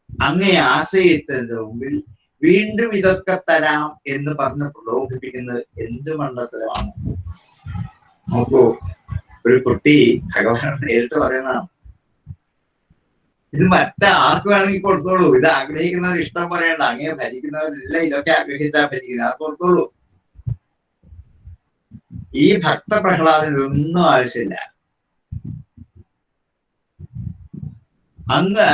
അങ്ങയെ ആശ്രയിച്ചതിന്റെ മുമ്പിൽ വീണ്ടും ഇതൊക്കെ തരാം എന്ന് പറഞ്ഞ് പ്രലോഭിപ്പിക്കുന്നത് എന്ത് മണ്ടത്തരമാണ്? നോക്കൂ, ഒരു കുട്ടി ഭഗവാൻ നേരിട്ട് പറയുന്നതാണ്, ഇത് മറ്റാർക്ക് വേണമെങ്കിൽ കൊടുത്തോളൂ, ഇത് ആഗ്രഹിക്കുന്നവർ ഇഷ്ടം പറയണ്ട, അങ്ങനെ ഭരിക്കുന്നവരില്ല ഇതൊക്കെ ആഗ്രഹിച്ചാൽ ഭരിക്കുന്നത്, അത് കൊടുത്തോളൂ. ഈ ഭക്ത പ്രഹ്ലാദന് ഇതൊന്നും ആവശ്യമില്ല. അങ്ങ്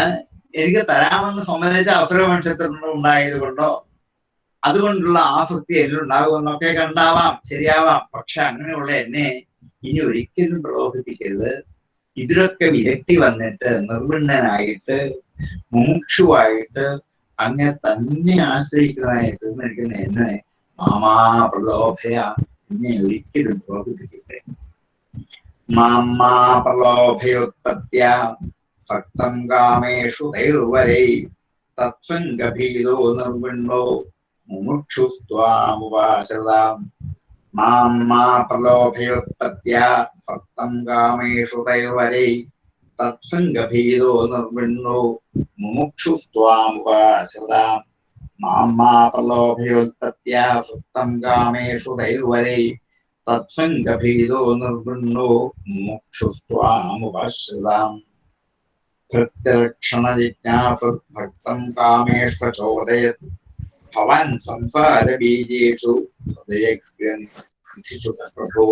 എനിക്ക് തരാമെന്ന് സമ്മതിച്ച അവസരവംശത്തിൽ ഉണ്ടായത് കൊണ്ടോ അതുകൊണ്ടുള്ള ആസക്തി എന്നിലുണ്ടാകുമെന്നൊക്കെ കണ്ടാവാം, ശരിയാവാം. പക്ഷെ അങ്ങനെയുള്ള എന്നെ ഇനി ഒരിക്കലും പ്രലോഭിപ്പിക്കരുത്. ഇതിലൊക്കെ വിരക്തി വന്നിട്ട് നിർവിണ്ണനായിട്ട് മുമുക്ഷുവായിട്ട് അങ്ങ് തന്നെ ആശ്രയിക്കുന്നതായി തീർന്നിരിക്കുന്ന എന്നെ മാമാ പ്രലോഭയ, എന്നെ ഒരിക്കലും പ്രലോഭിപ്പിക്കട്ടെ. മാമാ പ്രലോഭയോത്പത്യ സക്തം കാമേഷു ദൈർവരൈ തത്സംഗഭീതോ നിർവിണ്ണോ മുമുക്ഷുസ്ത്വാമുപാസതാം. മാമാ പ്രലോഭയോത്പത്യ സക്തം കാമേഷു ദൈർവരൈ തത്സംഗഭീതോ നിർവിണ്ണോ മുമുക്ഷുസ്ത്വാമുപാസതാം. മാമാ പ്രലോഭയോത്പത്യ സക്തം കാമേഷു ദൈർവരൈ തത്സംഗഭീതോ നിർവിണ്ണോ മുമുക്ഷുസ്ത്വാമുപാസതാം. ഭൃത്യലക്ഷണ ജിജ്ഞാസത് ഭക്തം കാമേഷ്വചോദയത് ഭവാൻ സംസാര ബീജേഷു ഹൃദയഗ്രന്ഥിഷു പ്രഭോ.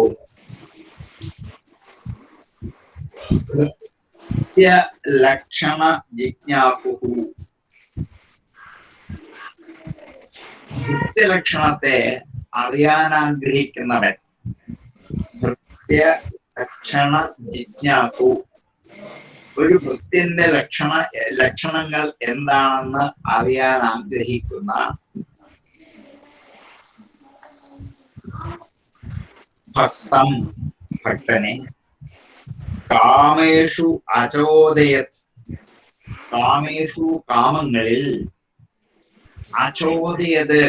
ഭൃത്യലക്ഷണ ജിജ്ഞാസു, ഭൃത്യലക്ഷണത്തെ അറിയാൻ ആഗ്രഹിക്കുന്നവൻ. ഭൃത്യലക്ഷണ ജിജ്ഞാസു, ഒരു ഭൃത്യന്റെ ലക്ഷണങ്ങൾ എന്താണെന്ന് അറിയാൻ ആഗ്രഹിക്കുന്ന ഭക്തം, ഭക്തനെ. കാമേഷു അചോദയത്, കാമേഷു കാമങ്ങളിൽ, അചോദയത്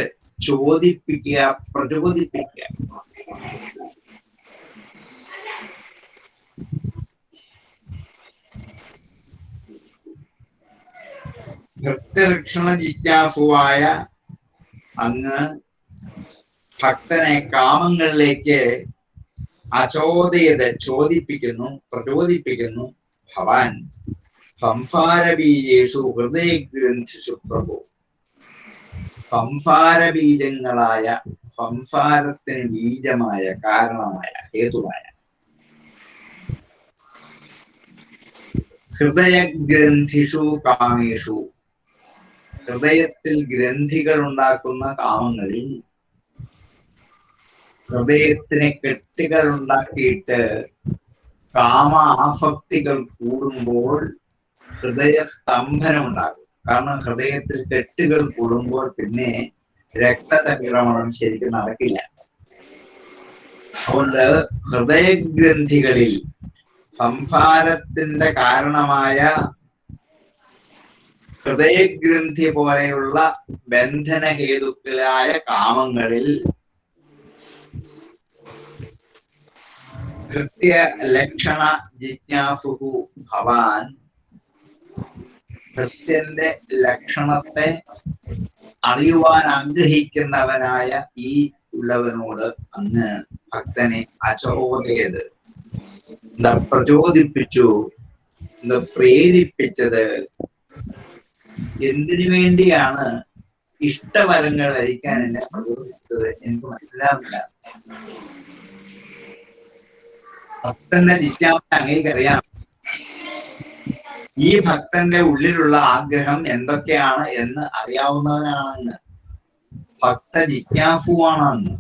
ചോദിപ്പിക്കുക, പ്രചോദിപ്പിക്കുക. ഭക്തലക്ഷണ ജിജ്ഞാസുവായ അങ്ങ് ഭക്തനെ കാമങ്ങളിലേക്ക് അചോദയത് ചോദിപ്പിക്കുന്നു, പ്രചോദിപ്പിക്കുന്നു. ഭവാൻ സംസാര ബീജേഷു ഹൃദയഗ്രന്ഥിഷു പ്രഭു, സംസാര ബീജങ്ങളായ, സംസാരത്തിന് ബീജമായ, കാരണമായ, ഹേതുവായ ഹൃദയഗ്രന്ഥിഷു കാമേഷു, ഹൃദയത്തിൽ ഗ്രന്ഥികൾ ഉണ്ടാക്കുന്ന കാമങ്ങളിൽ, ഹൃദയത്തിന് കെട്ടുകൾ ഉണ്ടാക്കിയിട്ട് കാമ ആസക്തികൾ കൂടുമ്പോൾ ഹൃദയസ്തംഭനം ഉണ്ടാകും. കാരണം ഹൃദയത്തിൽ കെട്ടുകൾ കൂടുമ്പോൾ പിന്നെ രക്തചംക്രമണം ശരിക്കും നടക്കില്ല. അതുകൊണ്ട് ഹൃദയഗ്രന്ഥികളിൽ സംസാരത്തിന്റെ കാരണമായ ഹൃദയഗ്രന്ഥി പോലെയുള്ള ബന്ധനഹേതുക്കളായ കാമങ്ങളിൽ ഭൃത്യലക്ഷണ ജിജ്ഞാസുഹു ഭവാൻ, ഭൃത്യന്റെ ലക്ഷണത്തെ അറിയുവാൻ ആഗ്രഹിക്കുന്നവനായ ഈ ഉള്ളവനോട് അങ്ങ് ഭക്തനെ അചോദയത്, എന്താ പ്രചോദിപ്പിച്ചു, എന്താ പ്രേരിപ്പിച്ചത്. എന്തിനു വേണ്ടിയാണ് ഇഷ്ടവരങ്ങൾ വരിക്കാൻ എന്നെ പ്രചോദിപ്പിച്ചത് എനിക്ക് മനസ്സിലാവില്ല. ഭക്തന്റെ ജിജ്ഞാസ അങ്ങേക്കറിയാം. ഈ ഭക്തന്റെ ഉള്ളിലുള്ള ആഗ്രഹം എന്തൊക്കെയാണ് എന്ന് അറിയാവുന്നവനാണെന്ന്. ഭക്ത ജിജ്ഞാസുവാണെന്ന്.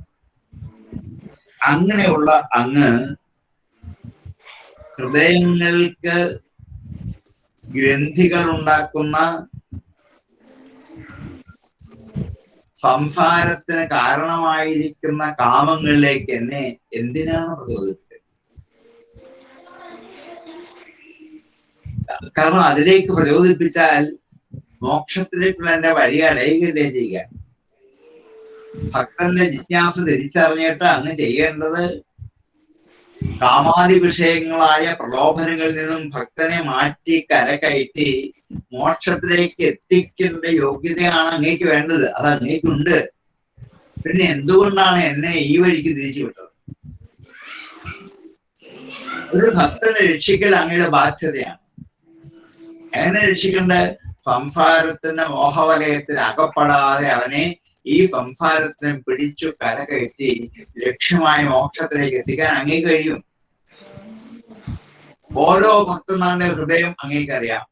അങ്ങനെയുള്ള അങ്ങ് ഹൃദയങ്ങൾക്ക് ഗ്രന്ഥികൾ ഉണ്ടാക്കുന്ന സംസാരത്തിന് കാരണമായിരിക്കുന്ന കാമങ്ങളിലേക്ക് എന്നെ എന്തിനാണ് പ്രചോദിപ്പിച്ചത്? കാരണം അതിലേക്ക് പ്രചോദിപ്പിച്ചാൽ മോക്ഷത്തിലേക്കുള്ള എന്റെ വഴി അടയുകയല്ലേ ചെയ്യുക. ഭക്തന്റെ ജിജ്ഞാസ തിരിച്ചറിഞ്ഞിട്ട് അങ്ങ് ചെയ്യേണ്ടത് കാമാദി വിഷയങ്ങളായ പ്രലോഭനങ്ങളിൽ നിന്നും ഭക്തനെ മാറ്റി കരകയറ്റി മോക്ഷത്തിലേക്ക് എത്തിക്കേണ്ട യോഗ്യതയാണ് അങ്ങേക്ക് വേണ്ടത്. അത് അങ്ങേക്കുണ്ട്. പിന്നെ എന്തുകൊണ്ടാണ് എന്നെ ഈ വഴിക്ക് തിരിച്ചു വിട്ടത്? ഒരു ഭക്തനെ രക്ഷിക്കൽ അങ്ങയുടെ ബാധ്യതയാണ്. എങ്ങനെ രക്ഷിക്കേണ്ട? സംസാരത്തിന്റെ മോഹവലയത്തിൽ അകപ്പെടാതെ അവനെ ഈ സംസാരത്തിന് പിടിച്ചു കരകയറ്റി ലക്ഷ്യമായ മോക്ഷത്തിലേക്ക് എത്തിക്കാൻ അങ്ങേ കഴിയും. ഓരോ ഭക്തന്മാരുടെ ഹൃദയം അങ്ങേക്കറിയാം.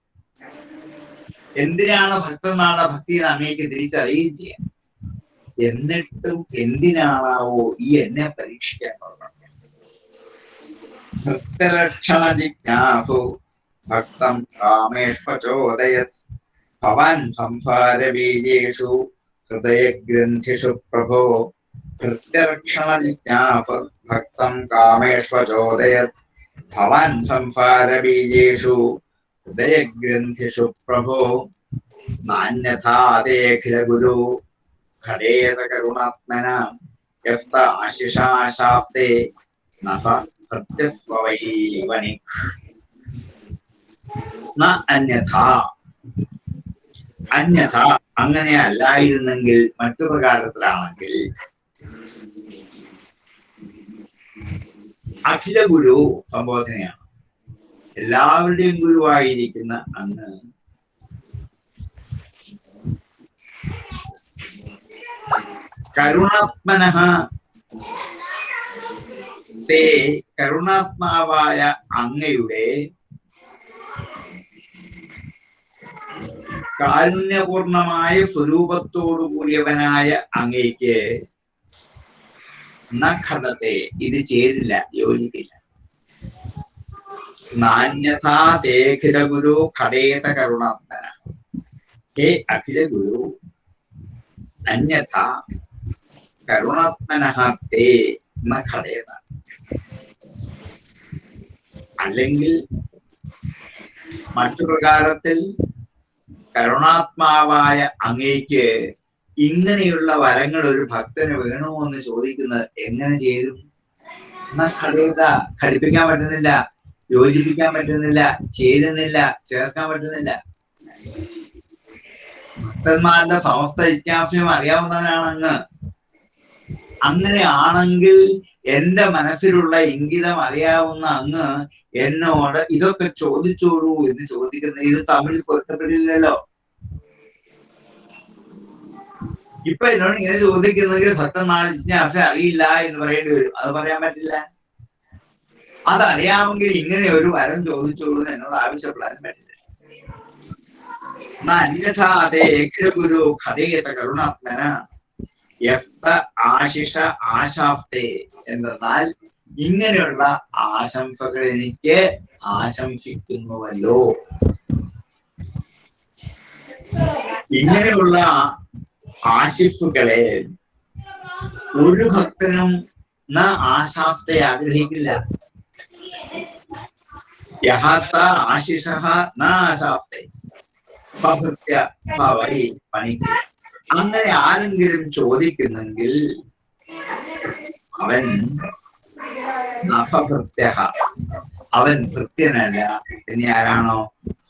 എന്തിനാണ് ഭക്തന്മാരുടെ ഭക്തി എന്ന് അങ്ങേക്ക് തിരിച്ചറിയുകയും ചെയ്യാം. എന്നിട്ടും എന്തിനാണാവോ ഈ എന്നെ പരീക്ഷിക്കാൻ തുടങ്ങുന്നത്? ഭക്തലക്ഷണ ജിജ്ഞാസു ഭക്തം കാമേഷ്വചോദയത് ഭവാൻ സംസാര ബീജേഷു ഹൃദയഗ്രന്ഥിഷു പ്രഭോ. ഭക്തലക്ഷണ ജിജ്ഞാസു ഭക്തം കാമേഷ്വചോദയത് ഭവാൻ സംസാര ബീജേഷു ഹൃദയഗ്രന്ഥിഷു പ്രഭോ. നാന്യഥാദേഖില ഗുരു ഖടേത കരുണാത്മന യസ്ത ആശിഷാശാസ്തേ നസ ഭൃത്യസ്വൈവനിക്. ന അന്യഥ, അന്യഥ അങ്ങനെ അല്ലായിരുന്നെങ്കിൽ, മറ്റു പ്രകാരത്തിലാണെങ്കിൽ അഖില ഗുരു സംബോധനയാണ്. എല്ലാവരുടെയും ഗുരുവായിരിക്കുന്ന അങ്ങ് കരുണാത്മനഃ തേ, കരുണാത്മാവായ അങ്ങയുടെ കാരുണ്യപൂർണമായ സ്വരൂപത്തോടു കൂടിയവനായ അങ്ങയ്ക്ക് നഖടത്തെ, ഇത് ചേരില്ല, യോജിക്കില്ല. നാന്യഥാ തേ അഖില ഗുരു ഖടേത കരുണാത്മന. ഹേ അഖില ഗുരു, അന്യഥ കരുണാത്മനഃ തേ ന ഖടേത. അല്ലെങ്കിൽ മറ്റു പ്രകാരത്തിൽ കരുണാത്മാവായ അങ്ങേക്ക് ഇങ്ങനെയുള്ള വരങ്ങൾ ഒരു ഭക്തന് വേണമോ എന്ന് ചോദിക്കുന്നത് എങ്ങനെ ചേരും? എന്നാ ഖടേത, ഘടിപ്പിക്കാൻ പറ്റുന്നില്ല, യോജിപ്പിക്കാൻ പറ്റുന്നില്ല, ചേരുന്നില്ല, ചേർക്കാൻ പറ്റുന്നില്ല. ഭക്തന്മാരുടെ സമസ്ത ജിജ്ഞാസയും അറിയാവുന്നവനാണ് അങ്ങ്. അങ്ങനെയാണെങ്കിൽ എന്റെ മനസ്സിലുള്ള ഇംഗിതം അറിയാവുന്ന അങ്ങ് എന്നോട് ഇതൊക്കെ ചോദിച്ചോളൂ എന്ന് ചോദിക്കുന്നത് ഇത് തമ്മിൽ പൊരുത്തപ്പെടില്ലല്ലോ. ഇപ്പൊ എന്നോട് ഇങ്ങനെ ചോദിക്കുന്നെങ്കിൽ ഭക്തന്മാരുടെ ജിജ്ഞാസ അറിയില്ല എന്ന് പറയേണ്ടി വരും. അത് പറയാൻ പറ്റില്ല. അതറിയാമെങ്കിൽ ഇങ്ങനെ ഒരു വരം ചോദിച്ചോളൂ എന്ന് എന്നോട് ആവശ്യപ്പെടാൻ പറ്റില്ല. അന്യഥാ അതേ ഗുരു ഖടേത കരുണാത്മന യസ്ത ആശിഷ ആശാസ്തേ. എന്നാൽ ഇങ്ങനെയുള്ള ആശംസകൾ എനിക്ക് ആശംസിക്കുന്നുവല്ലോ. ഇങ്ങനെയുള്ള ആശിസ്സുകളെ ഒരു ഭക്തനും ആശാസ്തെ ആഗ്രഹിക്കില്ല. യഹാത്ത ആശിഷഃ ന ആശാസ്തെ ഫഭൃത്യ ഫവൈ പണിക്ക്. അങ്ങനെ ആരെങ്കിലും ചോദിക്കുന്നെങ്കിൽ അവൻ നഫഭൃത്യഃ, അവൻ ഭൃത്യനല്ല. ഇനി ആരാണോ?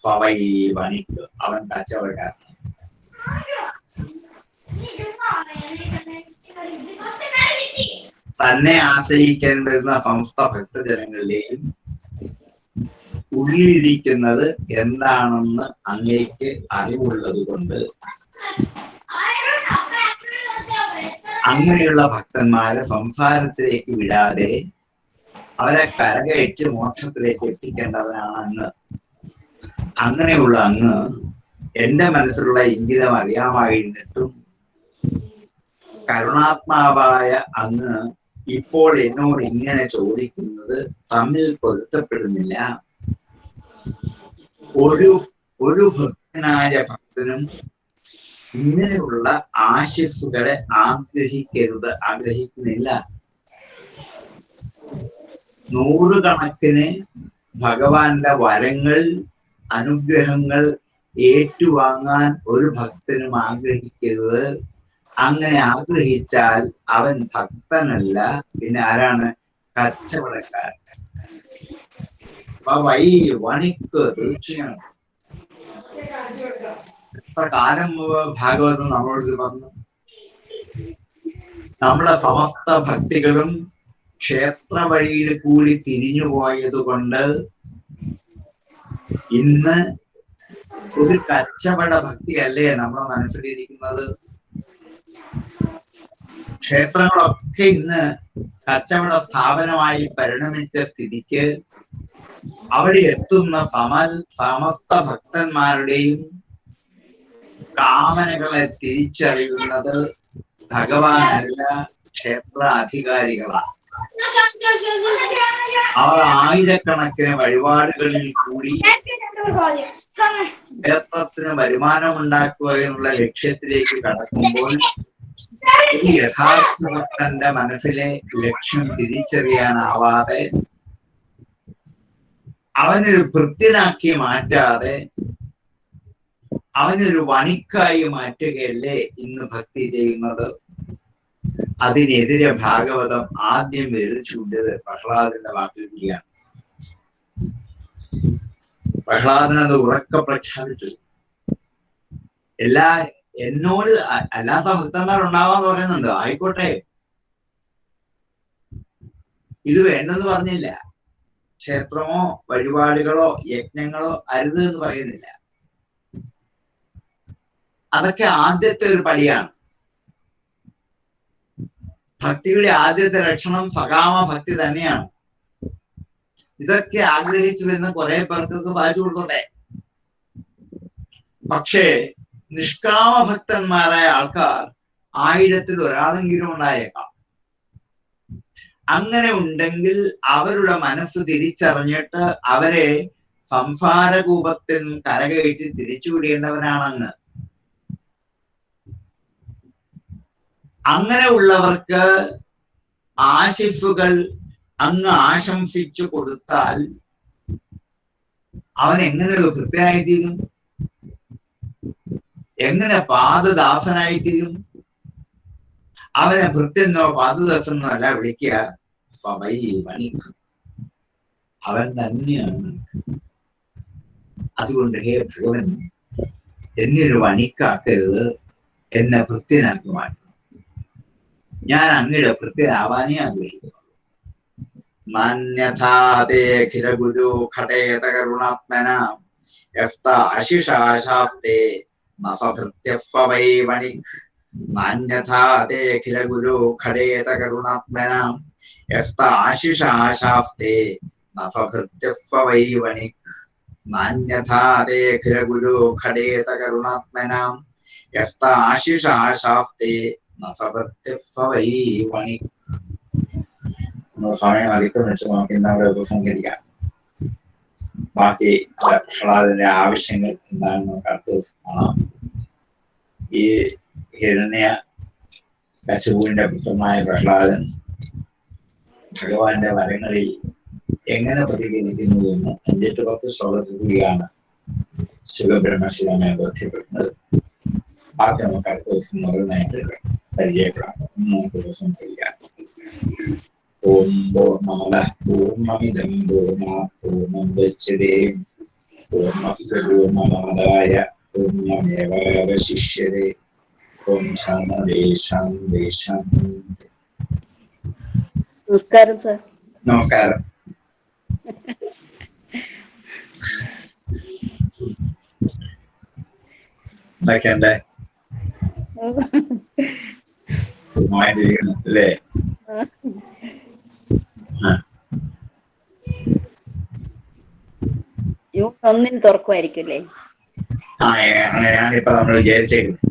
ഫവൈ പണിക്ക്, അവൻ കച്ചവടക്കാരൻ. തന്നെ ആശ്രയിക്കാൻ വരുന്ന സമസ്ത ഭക്തജനങ്ങളിലെയും ഉള്ളിലിരിക്കുന്നത് എന്താണെന്ന് അങ്ങേക്ക് അറിവുള്ളത് കൊണ്ട് അങ്ങനെയുള്ള ഭക്തന്മാരെ സംസാരത്തിലേക്ക് വിടാതെ അവരെ കരകയറ്റി മോക്ഷത്തിലേക്ക് എത്തിക്കേണ്ടവനാണ് അങ്ങ്. അങ്ങനെയുള്ള അങ്ങ് എന്റെ മനസ്സിലുള്ള ഇംഗിതം അറിയാമായിരുന്നിട്ടും കരുണാത്മാവായ അങ്ങ് ഇപ്പോൾ എന്നോട് ഇങ്ങനെ ചോദിക്കുന്നത് തമ്മിൽ പൊരുത്തപ്പെടുന്നില്ല. ഒരു ഭക്തനായ ഭക്തനും ഇങ്ങനെയുള്ള ആശിസ്സുകളെ ആഗ്രഹിക്കുന്നില്ല. നൂറുകണക്കിന് ഭഗവാന്റെ വരങ്ങൾ, അനുഗ്രഹങ്ങൾ ഏറ്റുവാങ്ങാൻ ഒരു ഭക്തനും ആഗ്രഹിക്കരുത്. അങ്ങനെ ആഗ്രഹിച്ചാൽ അവൻ ഭക്തനല്ല, പിന്നെ ആരാണ്? കച്ചവടക്കാരൻ. വണിക്ക് തീർച്ചയാണ്. എത്ര കാലം ഭാഗവതം നമ്മളോട് പറഞ്ഞു? നമ്മുടെ സമസ്ത ഭക്തികളും ക്ഷേത്ര വഴിയിൽ കൂടി തിരിഞ്ഞുപോയത് കൊണ്ട് ഇന്ന് ഒരു കച്ചവട ഭക്തിയല്ലേ നമ്മുടെ മനസ്സിലിരിക്കുന്നത്. ക്ഷേത്രങ്ങളൊക്കെ ഇന്ന് കച്ചവട സ്ഥാപനമായി പരിണമിച്ച സ്ഥിതിക്ക് അവിടെ എത്തുന്ന സമസ്ത ഭക്തന്മാരുടെയും കാമനകളെ തിരിച്ചറിയുന്നത് ഭഗവാനല്ല, ക്ഷേത്ര അധികാരികളാണ്. അവർ ആയിരക്കണക്കിന് വഴിപാടുകളിൽ കൂടി ക്ഷേത്രത്തിന് വരുമാനമുണ്ടാക്കുക എന്നുള്ള ലക്ഷ്യത്തിലേക്ക് കടക്കുമ്പോൾ യഥാർത്ഥ ഭക്തന്റെ മനസ്സിലെ ലക്ഷ്യം തിരിച്ചറിയാനാവാതെ അവനൊരു ഭൃത്യനാക്കി മാറ്റാതെ അവനൊരു വണിക്കായി മാറ്റുകയല്ലേ ഇന്ന് ഭക്തി ചെയ്യുന്നത്. അതിനെതിരെ ഭാഗവതം ആദ്യം ചൂണ്ടിയത് പ്രഹ്ലാദന്റെ വാക്കിൽ കൂടിയാണ്. പ്രഹ്ലാദൻ അത് ഉറക്കെ പ്രഖ്യാപിച്ചു. എന്നോട് അല്ലാത്ത ഭക്തന്മാരുണ്ടാവാന്ന് പറയുന്നുണ്ട്, ആയിക്കോട്ടെ, ഇത് വേണ്ടെന്ന് പറഞ്ഞില്ല. ക്ഷേത്രമോ വഴിപാടുകളോ യജ്ഞങ്ങളോ അരുത് എന്ന് പറയുന്നില്ല. അതൊക്കെ ആദ്യത്തെ ഒരു പടിയാണ്. ഭക്തിയുടെ ആദ്യത്തെ ലക്ഷണം സകാമ ഭക്തി തന്നെയാണ്. ഇതൊക്കെ ആഗ്രഹിച്ചു വരുന്ന കുറെ പേർക്ക് സാധിച്ചു കൊടുത്തോട്ടെ. പക്ഷേ നിഷ്കാമ ഭക്തന്മാരായ ആൾക്കാർ 1000-ൽ ഒരാളെങ്കിലും ഉണ്ടായേക്കാം. അങ്ങനെ ഉണ്ടെങ്കിൽ അവരുടെ മനസ്സ് തിരിച്ചറിഞ്ഞിട്ട് അവരെ സംസാരകൂപത്തിൽ കരകയറ്റി തിരിച്ചുവിടേണ്ടവനാണെന്ന്. അങ്ങനെ ഉള്ളവർക്ക് ആശിസ്സുകൾ അങ്ങ് ആശംസിച്ചു കൊടുത്താൽ അവൻ എങ്ങനെ ഒരു ഭൃത്യനായിത്തീരും? എങ്ങനെ പാദദാസനായിത്തീരും? അവനെ ഭൃത്യനോ പാദദാസനോ അല്ല വിളിക്കുക, വണിക്, അവൻ തന്നെയാണ്. അതുകൊണ്ട് ഹേ ഭഗവൻ, എന്നൊരു വണിക്കാക്കരുത്, എന്നെ ഭൃത്യനാക്കി മാറ്റണം. ഞാൻ അങ്ങയുടെ ഭൃത്യനാവാനേ ആഗ്രഹിക്കുന്നു. മാന്യഥാതേഖില ഗുരു ഘടേത കരുണാത്മന യസ്ത അശിഷാശാസ്തേ നസഭൃത്യസ്വ വൈ വണിക്. മാന്യഥാതേഖില ഗുരു ഘടേത കരുണാത്മന യസ്ത ആശിഷാശാസ്തേ നസഭൃത്യസ്വ വൈ വണിക്. മാന്യഥാതേഖില ഗുരു ഘടേത കരുണാത്മന യസ്ത ആശിഷാശാസ്തേ നസഭൃത്യസ്വ വൈ വണിക്. സമയം അധികം വെച്ച് നമുക്ക് ഇന്നവിടെ ഉപസംഹരിക്കാം. ബാക്കി പ്രഹ്ലാദന്റെ ആവശ്യങ്ങൾ എന്താണെന്ന് നമുക്ക് അടുത്ത ദിവസം കാണാം. ഈ ഹിരണ്യ കശുപുവിന്റെ പുത്രനായ പ്രഹ്ലാദൻ ഭഗവാന്റെ വരങ്ങളിൽ എങ്ങനെ പ്രതികരിക്കുന്നു എന്ന് 5-10 ശ്ലോകത്തിൽ കൂടിയാണ് ശുഖബ്രഹ്മശിലമെ ബോധ്യപ്പെടുന്നത്. ബാക്കി നമുക്ക് അടുത്ത ദിവസം മുതലായിട്ട് പരിചയപ്പെടാം. നമുക്ക് ഉപസംഹരിക്കാം. ഓം പൂർണ്ണമദഃ പൂർണ്ണമിദം പൂർണ്ണാത് പൂർണ്ണമുദച്യതേ പൂർണ്ണസ്യ പൂർണ്ണമാദായ പൂർണ്ണമേവാവശിഷ്യതേ. ഓം ശാന്തി ശാന്തി ശാന്തി. നമസ്കാരം സർ. നമസ്കാരം. എന്തൊക്കെയുണ്ട്? അല്ലേ? ജൂൺ 1-ന് തുറക്കുമായിരിക്കും അല്ലേ? അങ്ങനെയാണ് ഇപ്പൊ നമ്മൾ വിചാരിച്ചേക്കുന്നത്.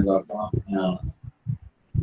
തുറക്കണം.